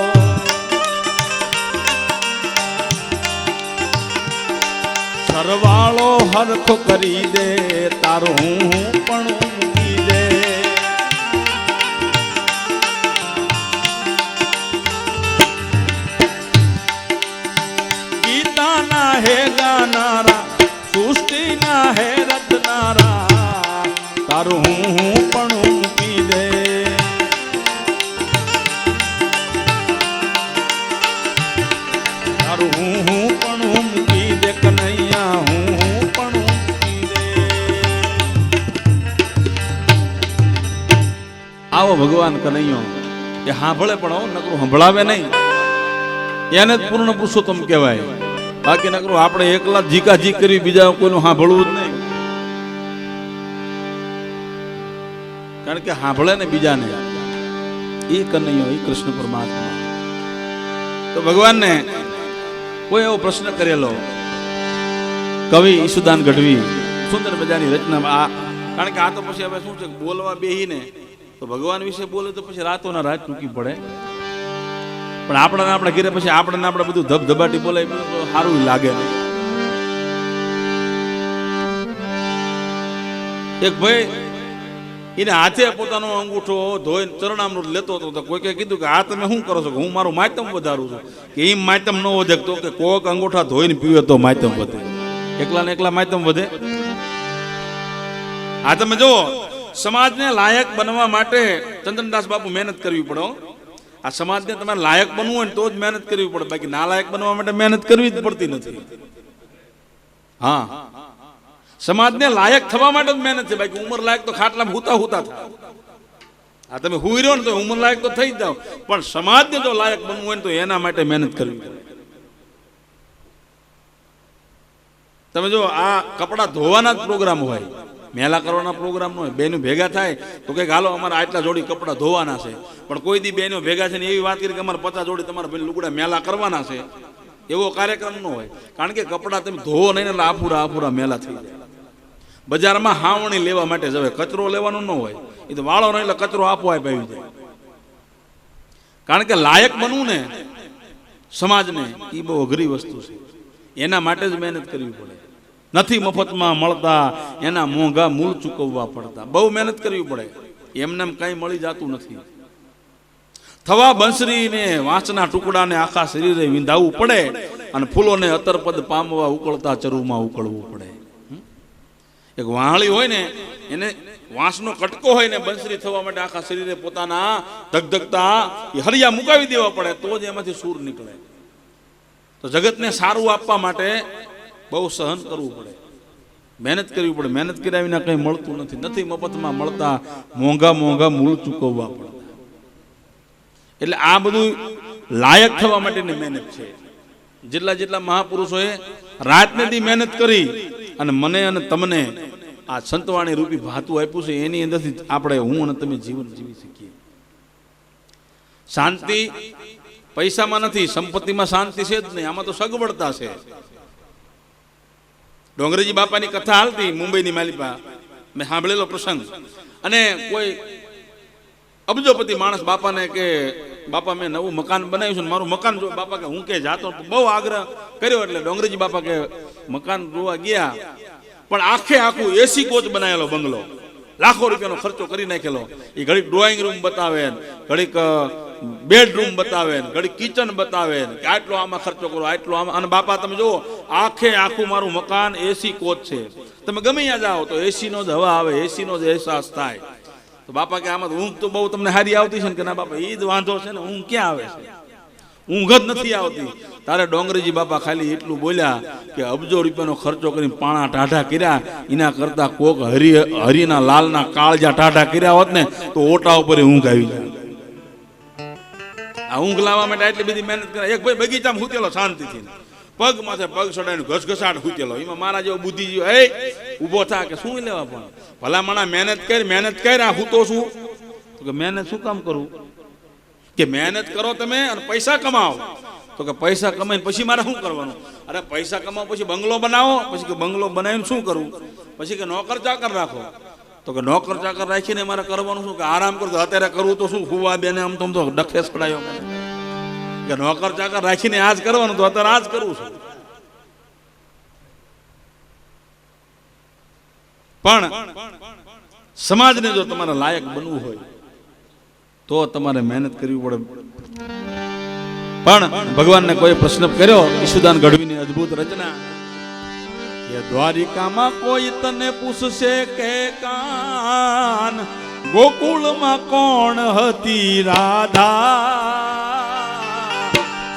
સરવાળો હરખો કરી દે, તારું હું પણ મૂકી દે. ગીતાના હે ગાનારા, સૃષ્ટિના હે રચનારા, તારું હું પણ મૂકી દે. તારું હું પણ મૂકી દે કનૈયા, હું પણ મૂકી દે. આવો ભગવાન કનૈયો એ સાંભળે પણ નકરું સંભળાવે નહીં, એને જ પૂર્ણ પુરુષોત્તમ કહેવાય. બાકી નકરું આપણે એકલા જીકા જી કરી બીજા કોઈનું સાંભળવું જ નહીં. કારણ કે સાંભળે ને બીજાને એ કનૈયો, એ કૃષ્ણ પરમાત્મા. તો ભગવાનને કોઈ એવો પ્રશ્ન કરેલો, કવિ ઈસુદાન ગઢવી સુંદર મજાની રચના. કારણ કે આ તો પછી હવે શું છે, બોલવા બેહીને તો ભગવાન વિશે બોલે તો પછી રાતોના રાત ટૂંકી પડે. પણ આપણા ઘેરે પછી આપણે બધું ધબધબાટી બોલે સારું લાગે. એક ભાઈ એને હાથે પોતાનો અંગૂઠો ધોઈને ચરણામૃત લેતો હતો. તો કોઈ કીધું કે આ તમે શું કરો છો? હું મારું માતમ વધારું છું. કે એમ માતમ ન વધે, તો કે કોક અંગૂઠા ધોઈને પીવે તો માતમ વધે. એકલા ને એકલા માતમ વધે? આ તમે જુઓ, સમાજને લાયક બનવા માટે ચંદનદાસ બાપુ મહેનત કરવી પડે. આ સમાજને તમારે લાયક બનવું હોય ને તો જ મહેનત કરવી પડે, બાકી ના લાયક બનવા માટે મહેનત કરવી જ પડતી નથી. હા, સમાજને લાયક થવા માટે જ મહેનત છે. બાકી ઉંમર લાયક તો ખાટલામાં હુતા થાય. આ તમે હુઈ રહ્યો ને તો ઉંમર લાયક તો થઈ જ જાવ, પણ સમાજને જો લાયક બનવું હોય ને તો એના માટે મહેનત કરવી પડે. તમે જો આ કપડા ધોવાના જ પ્રોગ્રામ હોય, મેલા કરવાના પ્રોગ્રામ ન હોય. બેનો ભેગા થાય તો કઈક હાલો અમારે આટલા જોડી કપડા ધોવાના છે, પણ કોઈ દી બેનો ભેગા છે ને એવી વાત કરી કે અમારે 50 જોડી તમારા ભાઈ લુગડા મેલા કરવાના છે, એવો કાર્યક્રમ ન હોય. કારણ કે કપડા તમે ધોવો નહીં એટલે આફુરા મેલા થઈ જાય. બજારમાં હાવણી લેવા માટે જવે, કચરો લેવાનો ન હોય. એ તો વાળો નહીં એટલે કચરો આપોઆપ આવી જાય. કારણ કે લાયક બનવું ને સમાજને, એ બહુ અઘરી વસ્તુ છે. એના માટે જ મહેનત કરવી પડે. નથી મફતમાં મળતા, એના મોંઘા મૂળ ચૂકવવા પડતા. બહુ મહેનત કરવી પડે. એમને કઈ મળી જતું નથી. થવા બંસરીને વાંસના ટુકડાને આખા શરીરે વિંધાવવું પડે, અને ફૂલોને અતરપદ પામવા ઉકળતા ચરુમાં ઉકળવું પડે. એક વાહળી હોય ને, એને વાંસનો કટકો હોય ને, બંસરી થવા માટે આખા શરીરે પોતાના ધગધગતા એ હરિયા મુકાવી દેવા પડે, તો જ એમાંથી સૂર નીકળે. તો જગતને સારું આપવા માટે બહુ સહન કરવું પડે, મહેનત કરવી પડે. મહેનત કર્યા વિના કંઈ મળતું નથી. નથી મફતમાં મળતા, મોંઘા મૂળ ચૂકવવા પડતા. એટલે આ બધું લાયક થવા માટેની મહેનત છે. જેટલા મહાપુરુષોએ રાતને દી મહેનત કરી અને મને અને તમને આ સંતવાણી રૂપી ભાતું આપ્યું છે, એની અંદરથી આપણે હું અને તમે જીવન જીવી શકીએ. શાંતિ પૈસામાં નથી, સંપત્તિમાં શાંતિ છે જ નહીં, આમાં તો સગવડતા છે. ડોંગરેજી બાપાની કથા હાલતી મુંબઈની માલિપા, મેં સાંભળેલો પ્રસંગ. અને કોઈ અબજોપતિ માણસ બાપાને કે બાપા મેં નવું મકાન બનાવ્યું છે, મારું મકાન જો. બાપા કે હું કે જાતો, બહુ આગ્રહ કર્યો. એટલે ડોંગરેજી બાપા કે મકાન જોવા ગયા, પણ આખું એસી કોચ બનાવેલો બંગલો, લાખો રૂપિયાનો ખર્ચો કરી નાખેલો. એ ઘડીક ડ્રોઈંગ રૂમ બતાવે, ઘડીક બેડરૂમ બતાવે, ઘડીક કિચન બતાવે કે આટલો આમાં ખર્ચો કરો, આટલો આમાં. અને બાપા તમે જુઓ, આખું મારું મકાન એસી કોચ છે, તમે ગમે ત્યાં જાઓ તો એસી નો જ હવા આવે, એસી નો જ અહેસાસ થાય. તો બાપા કે આમાં ઊંઘ તો બહુ તમને સારી આવતી છે ને? કે ના બાપા, એ જ વાંધો છે ને, ઊંઘ ક્યાં આવે છે, ઊંઘ જ નથી આવતી. તારે ડોંગરેજી બાપા ખાલી એટલું બોલ્યા કે અબજો રૂપિયાનો ખર્ચો કરીને પાણા ટાઢા કર્યા, એના કરતા કોક હરીના લાલના કાળજા ટાઢા કર્યા હોત ને તો ઓટા ઉપર ઊંઘ આવી જાય. આ ઊંઘ લાવવા માટે એટલી બધી મહેનત કરે. એક ભાઈ બગીચામાં સૂતેલો શાંતિથી, પગ માથે પગ ચડાવીને ઘસઘસાટ સૂતેલો. એમાં મારા જેવો બુદ્ધિ જેવો એ ઊભો થા કે શું લેવા, પણ ભલા માણા મહેનત કર, આ હું તો શું કે મહેનત શું કામ કરું? કે મહેનત કરો તમે અને પૈસા કમાઓ. તો કે પૈસા કમાઈને પછી મારે શું કરવાનું? અરે પૈસા કમાઓ પછી બંગલો બનાવો. પછી કે બંગલો બનાવીને શું કરવું? પછી કે નોકર ચાકર રાખો. તો કે નોકર ચાકર રાખીને મારે કરવાનું શું? કે આરામ કરો. અત્યારે કરવું તો શું, ફુવા બેને આમ તો ડખેસ પડાયો મને કે નોકર ચાકર રાખીને આજ કરવાનું, તો અત્યારે આજ કરવું છે. પણ સમાજને જો તમારે લાયક બનવું હોય તો તમારે મહેનત કરવી પડે. પણ ભગવાનને કોઈ પ્રશ્ન કર્યો, ઈશુદાન ગઢવીની અદ્ભુત રચના કે દ્વારિકામાં કોઈ તને પૂછશે કે કાન, ગોકુળમાં કોણ હતી રાધા,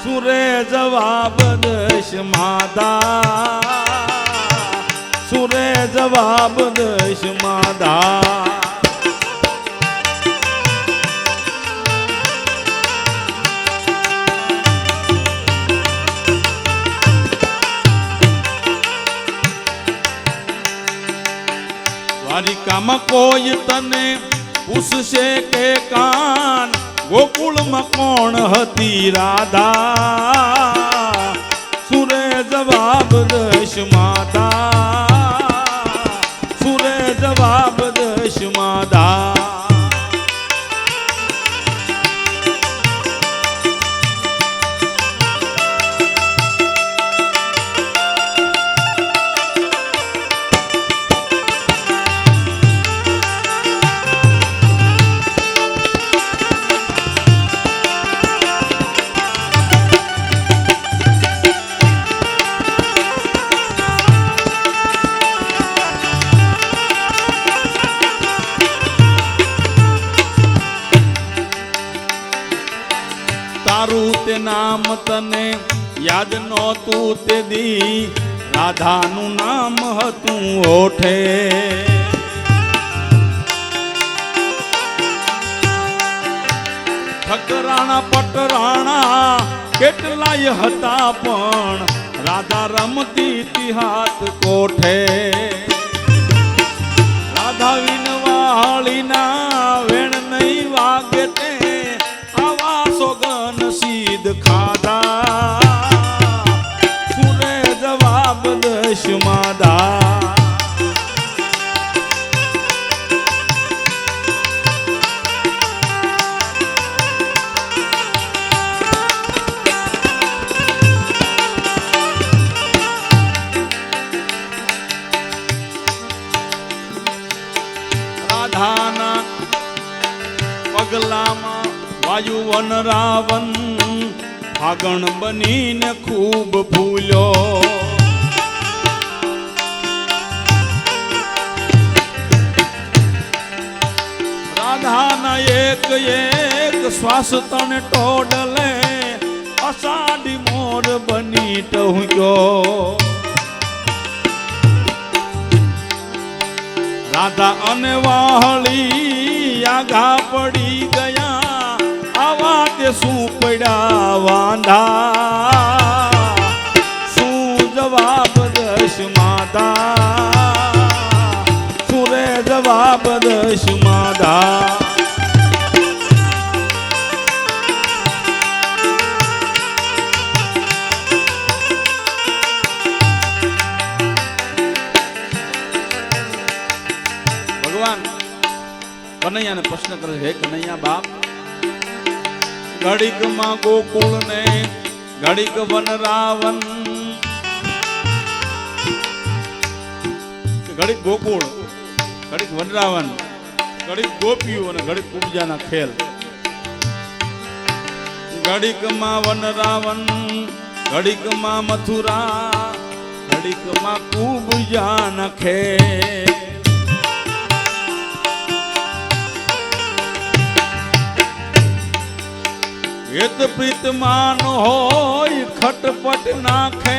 સુરે જવાબ દશ માધા, સુરે જવાબ દશ માધા. દ્વારિકામાં કોઈ તને પૂછશે કે કાન, ગોકુળમાં કોણ હતી રાધા, સુરે જવાબ દશ માધા, સુરે જવાબ દશ માધા. તારું તે નામ તને યાદ નહોતું તે દી, રાધાનું નામ હતું ઓઠે. ઠકરાણા પટરાણા કેટલાય હતા, પણ રાધા રમતી તી હાથ કોઠે. રાધા વિનવાળીના વેણ નહીં વાગે તે, આવા સોગન સીધ ખાધા, સુરે જવાબ દશ માધા. રાધાના પગલામાં વાયુવન રાવણ, ફાગણ બનીને ખૂબ ફૂલ્યો. રાધાના એક એક શ્વાસ તને ટોડલે, અષાઢી મોર બની ટહુક્યો. રાધા અને વાહળી આઘા પડી ગયા, આવા તે શું પડ્યા વાંધા, શું જવાબ દશ માધા, સુરે જવાબ દશ માધા. કનૈયાને પ્રશ્ન કરે હે કનૈયા બાપ, ઘડીક માં ગોકુળ ને ઘડીક વન રાવણ, ઘડીક ગોકુળ, ઘડીક વન રાવણ, ઘડીક ગોપીઓ અને ઘડીક કુબજાના ખેલ. ઘડીક માં વન રાવણ, ઘડીક માં મથુરા, ઘડીક માં કુબજાના ખેલ. હેત પ્રીતમાન હોય ખટપટ નાખે.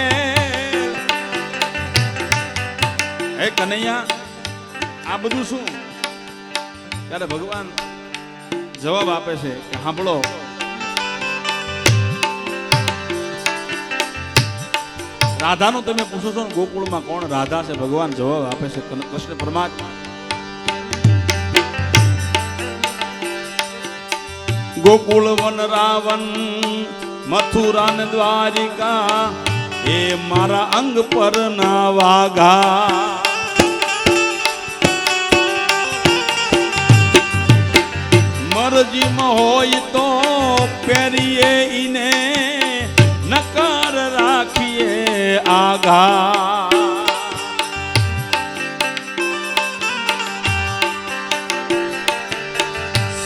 હે કનૈયા, આ બધું શું? ત્યારે ભગવાન જવાબ આપે છે કે સાંભળો, રાધાનું તમે પૂછો છો ને ગોકુળમાં કોણ રાધા છે? ભગવાન જવાબ આપે છે કૃષ્ણ પરમાત્મા. ગોકુળ વન રાવણ મથુરા ને દ્વારિકા, એ મારા અંગ પર ના વાઘા. મરજીમાં હોય તો પહેરીએ ઈને, નકાર રાખીએ આઘા.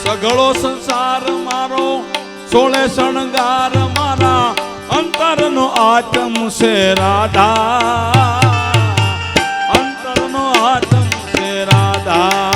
સઘળો સંસાર મારો સોળે શણગાર, મારા અંતરનો આત્મ છે રાધા, અંતરનો આત્મ છે રાધા.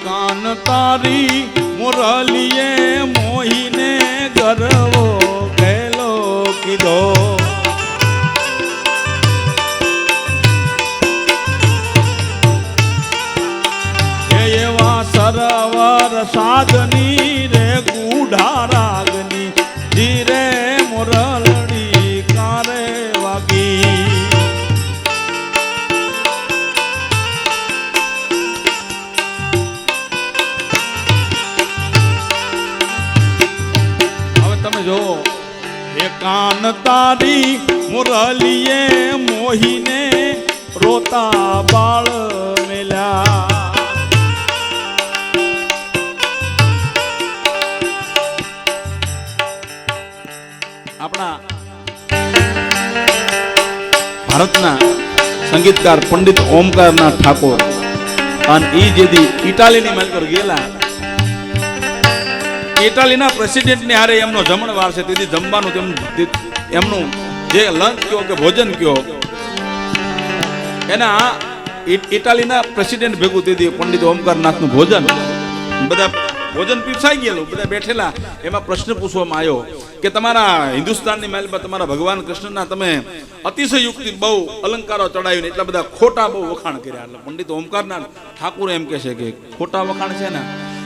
કાન તારી મુરલીએ મોહીને ગરવો ગેલો કીધો. એવા સરવર સાધની રે ગુઢા રાગની, ધીરે મુરલડી કારે વાગી. જો એ કાન તારી મુરલીએ મોહીને રોતા બાળ મેલ્યા. આપણા ભારતના સંગીતકાર પંડિત ઓમકારનાથ ઠાકોર અને એ જેથી ઇટાલીની માલ પર ગયેલા, ઇટાલીના પ્રેસિડેન્ટની હારે એમનો જમણવાર છે. તેથી જમવાનું એમનું જે લંચ કયો કે ભોજન કયો, એના ઇટાલીના પ્રેસિડેન્ટ ભેગું તેથી પંડિત ઓમકારનાથનું ભોજન, બધા ભોજન પીરસાઈ ગયેલું, બધા બેઠેલા. એમાં પ્રશ્ન પૂછવામાં આવ્યો કે તમારા હિન્દુસ્તાનની મહેલમાં તમારા ભગવાન કૃષ્ણના તમે અતિશયુક્તિ બહુ અલંકારો ચડાવીને એટલા બધા ખોટા બહુ વખાણ કર્યા. એટલે પંડિત ઓમકારનાથ ઠાકુર એમ કહે છે કે ખોટા વખાણ છે ને,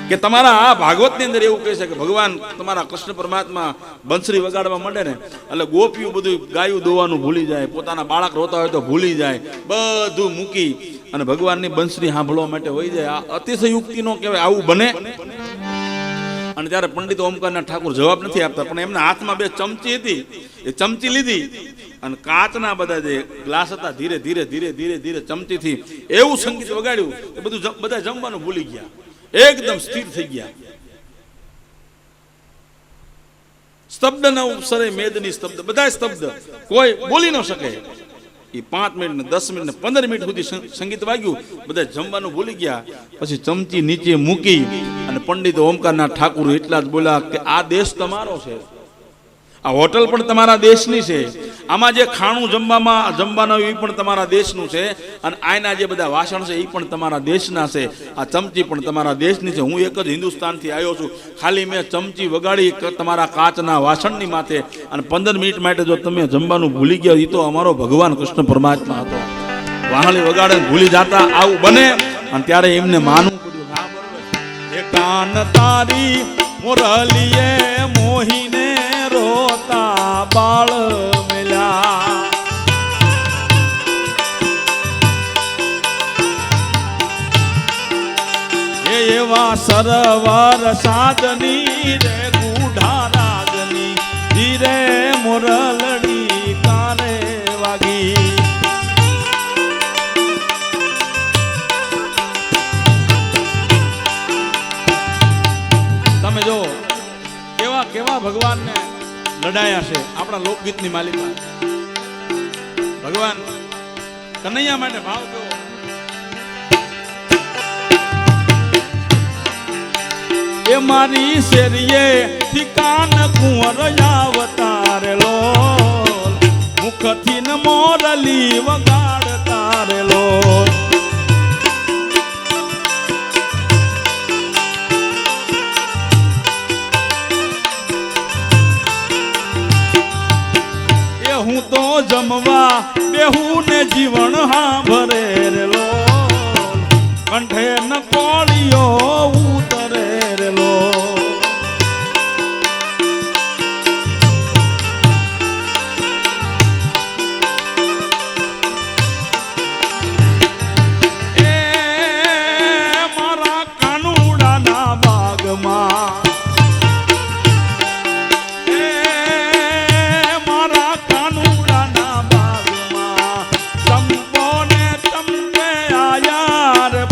કે તમારા આ ભાગવતની અંદર એવું કહે છે કે ભગવાન તમારા કૃષ્ણ પરમાત્મા બંસરી વગાડવા માંડે ને એટલે ગોપીઓ બધું ગાયું દોવાનું ભૂલી જાય, પોતાના બાળક રોતા હોય તો ભૂલી જાય, બધું મૂકી અને ભગવાનની બંસરી સાંભળવા માટે હોય જાય. આ અતિશયુક્તિ નો કહેવાય, આવું બને? અને ત્યારે પંડિત ઓમકારનાથ ઠાકુર જવાબ નથી આપતા, પણ એમના હાથમાં બે ચમચી હતી, એ ચમચી લીધી અને કાચના બધા જે ગ્લાસ હતા ધીરે ધીરે ધીરે ધીરે ધીરે ચમચીથી એવું સંગીત વગાડ્યું કે બધું બધા જમવાનું ભૂલી ગયા, એકદમ સ્થિર થઈ ગયા. સ્તબ્ધ ન ઉપસરે મેદની સ્તબ્ધ, બધા સ્તબ્ધ, કોઈ બોલી ન શકે. એ 5 મિનિટ ને 10 મિનિટ ને 15 મિનિટ સુધી સંગીત વાગ્યું, બધા જમવાનું ભૂલી ગયા. પછી ચમચી નીચે મૂકી અને પંડિત ઓમકારનાથ ઠાકુર એટલા જ બોલ્યા કે આ દેશ તમારો છે, આ હોટલ પણ તમારા દેશની છે, આમાં જે ખાણું જમવાનું એ પણ તમારા દેશનું છે, અને આના જે બધા વાસણ છે એ પણ તમારા દેશના છે, આ ચમચી પણ તમારા દેશની છે. હું એક જ હિન્દુસ્તાનથી આવ્યો છું, ખાલી મેં ચમચી વગાડી તમારા કાચના વાસણની માથે, અને 15 મિનિટ માટે જો તમે જમવાનું ભૂલી ગયા, એ તો અમારો ભગવાન કૃષ્ણ પરમાત્મા હતો. વાહળી વગાડે ભૂલી જાતા આવું બને અને ત્યારે એમને માનવું પડ્યું ના બરોબર એ કાન તારી મોરલીએ મોહીને રોતા બાળ મેલ્યા એવા સરવાર સાધની રે ગુઢા રાજની ધીરે મોરલડી કાને વાગી તમે જો કેવા કેવા ભગવાનને લડાયા છે આપણા લોકગીતની માલિકા ભગવાન કનૈયા માટે ભાવ કેવો એ મારી શેરીએ ઠિકાન કુંવર આવતારેલો મુખથી ન મોરલી વગાડતારેલો એ હું તો જમવા બેહું ને જીવન હા ભરેલો કંઠે ન કોળિયો ઉતરેલો એ મારા કાનુડાના બાગમાં એ મારા કાનુડાના બાગમાં ચંપો ને ચંપે આયા રે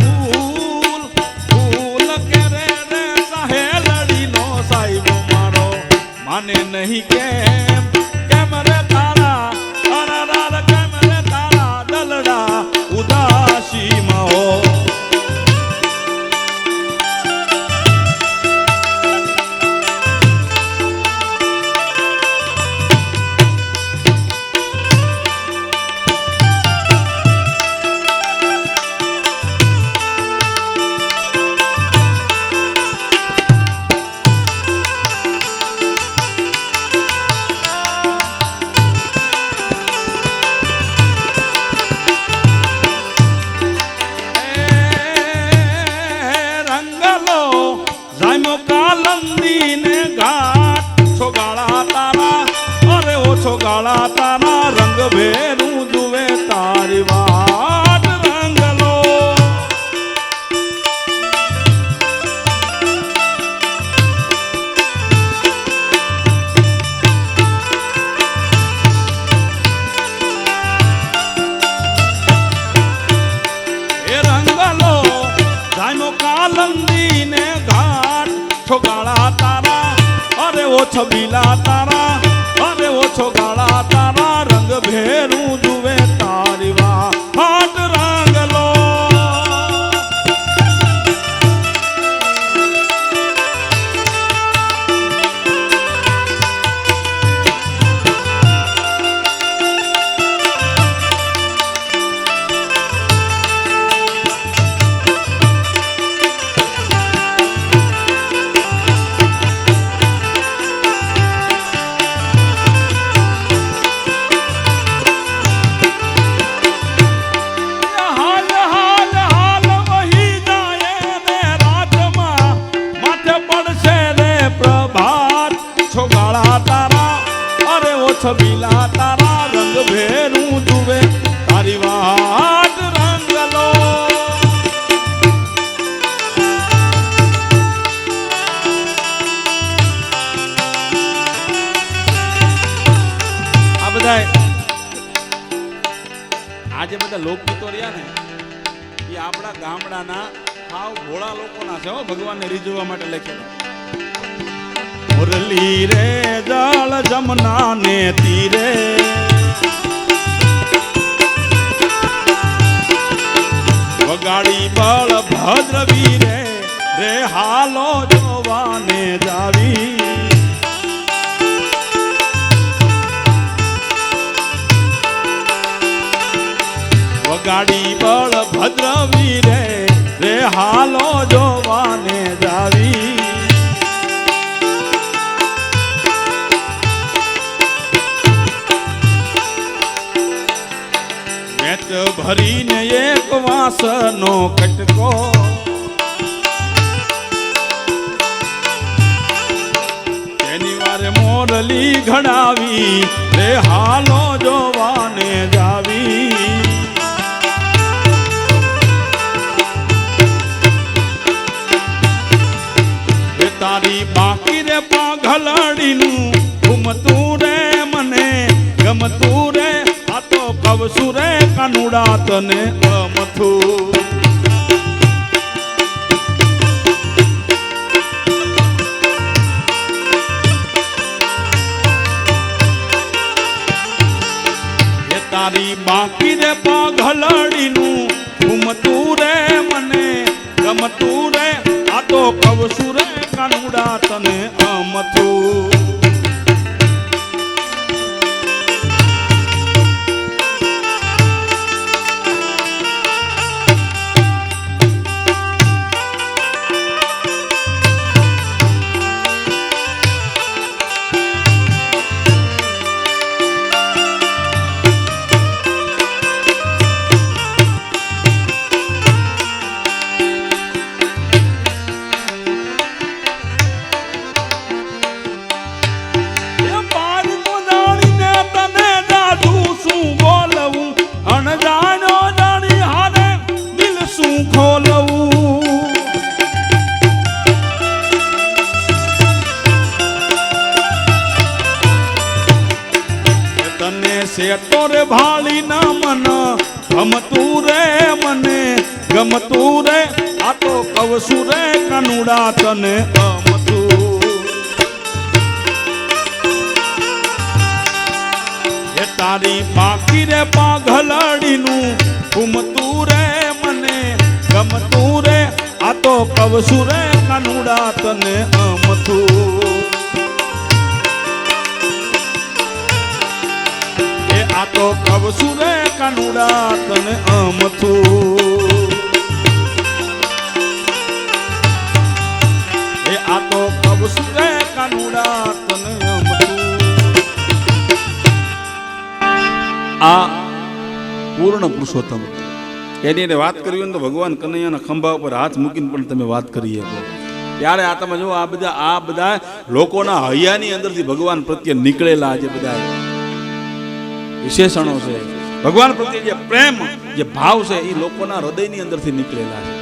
માને નહીં કેમ કેમ રે તારા અરરાર કેમ રે તારા દલડા ઉદાસીમાં હો છોગાળા તારા રંગ ભેરું જુએ તારી વાટ રંગલો એ રંગલો જાયનો કાલંદી ને ઘાટ છોગાળા તારા અરે ઓ છબીલા તારા ઓછો ગાળા તારા રંગ ભેરું જુએ તારી વાટ રંગલો છબીલા તારા રંગ ભેરું જુએ તારી વાટ રંગલો આ બધા આજે બધા લોકગીતો રહ્યા ને એ આપણા ગામડાના હાવ ભોળા લોકોના છે હો ભગવાનને રીઝવવા માટે લખેલા મુરલી રે જળ જમના ને તીરે વગાડી બળ ભદ્ર વીરે રે હાલો જોવાને જાવી વગાડી બળ ભદ્ર વીરે રે હાલો જોવાને જાવી ભરીને એક વાસનો કટકો તેની વારે મોરલી ઘડાવી રે હાલો જોવાને જાવી તારી બાકી રે પાઘલડીનું ઘૂમતું રે મને ગમતું રે આ તો કવસુ રે કાનુડા તને અમથું એ તારી બાકી રે પાઘલડીનું ઘૂમતું રે મને ગમતું રે આ તો કવસુ રે કાનુડા તને અમથું સેતો રે ભાળી ના મન ગમતું રે મને ગમતું રે આ તો કવસુ રે કાનુડા તને અમથું એ તારી બાકી રે પાઘલડીનું ઘૂમતું રે મને ગમતું રે આ તો કવસુ રે કાનુડા તને અમથું આ તો કવસુ રે કાનુડા તને અમથું એ આ તો કવસુ રે કાનુડા તને અમથું આ પૂર્ણ પુરુષોત્તમ એની વાત કરી તો ભગવાન કનૈયાના ખંભા ઉપર હાથ મૂકીને પણ તમે વાત કરી શકો ત્યારે આ તમે જો આ બધા લોકોના હૈયાની અંદરથી ભગવાન પ્રત્યે નીકળેલા જે બધા વિશેષણો છે ભગવાન પ્રત્યે જે પ્રેમ જે ભાવ છે એ લોકોના હૃદયની અંદરથી નીકળેલા છે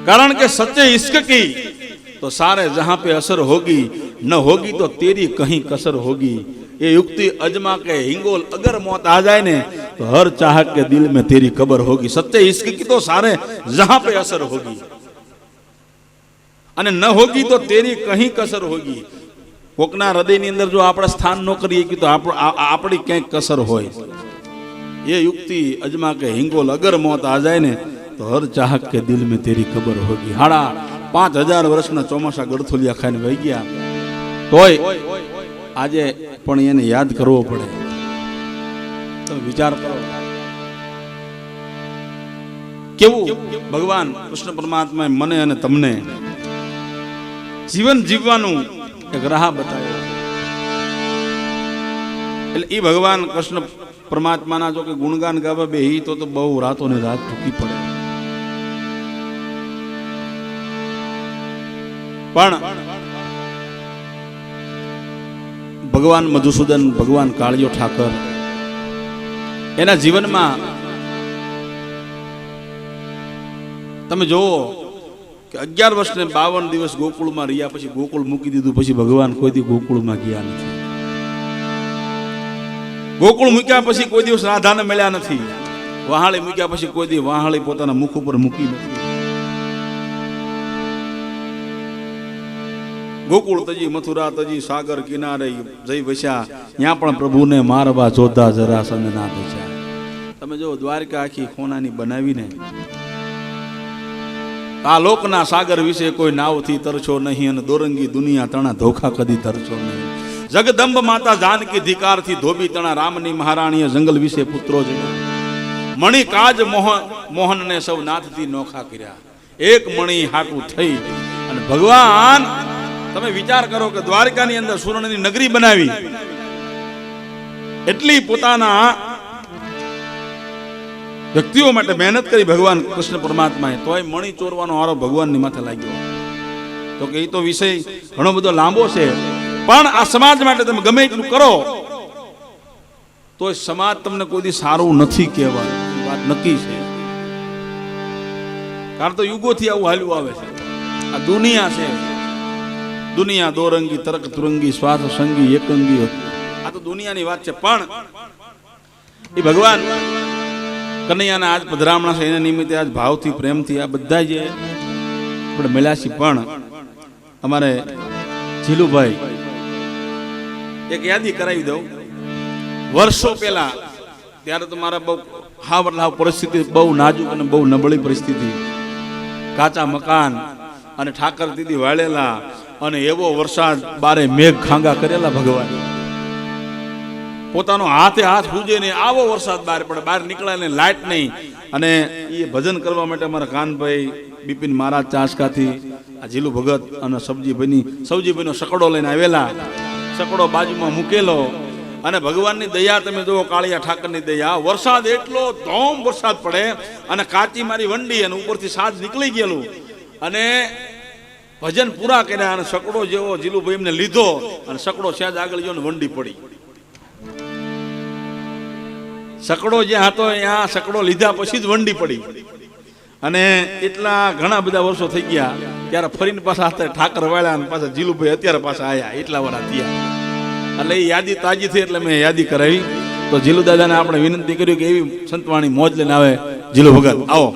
કારણ કે સચ્ચે ઇશ્ક કી તો સારે જહાં पे असर होगी न होगी तो तेरी कहीं कसर होगी ये युक्ति अजमा के हिंगोल अगर मौत आ जाए ने तो हर चाहत के दिल में तेरी कब्र होगी सच्चे इश्क की तो सारे जहां पे असर होगी અને ન હોગી તો તેરી કहीं કસર હોગી કોકના હૃદયની અંદર જો આપણે સ્થાન ન કરીએ કે તો આપણી ક્યાંક કસર હોય ये युक्ति अजमा के हिंगोल अगर मौत आ जाए ने तो हर चाहत के दिल में तेरी कब्र होगी 5000 વર્ષના ચોમાસા ગળથોલિયા ખાઈને વહી ગયા તોય આજે પણ એને યાદ કરવો પડે તો વિચાર કરો કેવું ભગવાન કૃષ્ણ પરમાત્માએ મને અને તમને જીવન જીવવાનું એક રાહ બતાવ્યો એટલે એ ભગવાન કૃષ્ણ પરમાત્માના જો કે ગુણગાન ગાવા બેહી તો બહુ રાતોને રાત ટૂંકી પડે પણ ભગવાન મધુસૂદન ભગવાન કાળિયો ઠાકર એના જીવનમાં તમે જોવો કે 11 વર્ષ ને 52 દિવસ ગોકુળમાં રહ્યા પછી ગોકુળ મૂકી દીધું પછી ભગવાન કોઈ દી ગોકુળમાં ગયા નથી ગોકુળ મૂક્યા પછી કોઈ દિવસ રાધાને મળ્યા નથી વહાળી મૂક્યા પછી કોઈ દી વહાળી પોતાના મુખ ઉપર મૂકી નથી ગોકુળ તજી મથુરા તજી સાગર કિનારે જઈ વસ્યા ત્યાં પણ પ્રભુને મારવા જોતા જરાસંધ ના બચ્યા તમે જો દ્વારકા આખી ખોનાની બનાવીને આ લોકના સાગર વિશે કોઈ નાવથી તરછો નહીં અને દોરંગી દુનિયા તણા ધોખા કદી તરછો નહીં જગદંબ માતા જાનકી ધિકારથી ધોબી તણા રામની મહારાણીએ જંગલ વિશે પુત્રો જણા મણિ કાજ મોહનને સૌ નાથથી નોખા કર્યા એક મણિ હાટું થઈ અને ભગવાન તમે વિચાર કરો કે દ્વારકાની અંદર સુવર્ણની નગરી બનાવી એટલી પોતાના વ્યક્તિઓ માટે મહેનત કરી ભગવાન કૃષ્ણ પરમાત્માએ, તોય મણી ચોરવાનો આરોપ ભગવાનની માથે લાગ્યો. તો કે એ તો વિષય ઘણો બધો લાંબો છે, પણ આ સમાજ માટે તમે ગમે એટલું કરો તો સમાજ તમને કોઈ દી સારું નથી કહેવાનું, વાત નક્કી છે. કારણ તો યુગોથી આવું હાલ્યું આવે છે. આ દુનિયા છે, દુનિયા દોરંગી તર્ક તુરંગી સ્વાર્થ સંગી એકંગી, આ તો દુનિયાની વાત છે. પણ એ ભગવાન કનૈયાના આજ પધરામણા છે, એના નિમિત્તે આજ ભાવથી પ્રેમથી આ બધા જે આપણે મળ્યા છીએ. પણ અમારે જીલુભાઈ એક યાદી કરાવી દઉં. વર્ષો પહેલા ત્યારે તો મારા બહુ હાવ પરિસ્થિતિ બહુ નાજુક અને બહુ નબળી પરિસ્થિતિ, કાચા મકાન અને ઠાકર દીદી વાળેલા, અને એવો વરસાદ બારે મેઘ ખાંગા કરેલા. ભગવાન પોતાનો હાથે હાથ પૂજે ને આવો વરસાદ બહાર પડે, બહાર નીકળાય ને લાઇટ નહીં. અને એ ભજન કરવા માટે અમારા કાનભાઈ બિપિન મહારાજ ચાંસકાથી આ જીલુ ભગત અને સવજીભાઈનો સકડો લઈને આવેલા. સકડો બાજુમાં મૂકેલો, અને ભગવાનની દયા તમે જુઓ, કાળિયા ઠાકરની દયા. વરસાદ એટલો ધોમ વરસાદ પડે, અને કાચી મારી વંડી અને ઉપરથી સાજ નીકળી ગયેલું, અને ભજન પૂરા કર્યા. અને સકડો જેવો જીલુભાઈ એમને લીધો, અને સકડો સહેજ આગળ ગયો ને વંડી પડી. સકડો જ્યાં હતો ત્યાં સકડો લીધા પછી જ વંડી પડી. અને એટલા ઘણા બધા વર્ષો થઈ ગયા, ત્યારે ફરીને પાછા ઠાકર વાળ્યા, અને પાછા જીલુભાઈ અત્યારે પાછા આવ્યા, એટલા વાળા થયા. એટલે એ યાદી તાજી થઈ એટલે મેં યાદી કરાવી. તો જીલુ દાદાને આપણે વિનંતી કરી કે એવી સંતવાણી મોજ લઈને આવે. જીલુ ભગત આવો.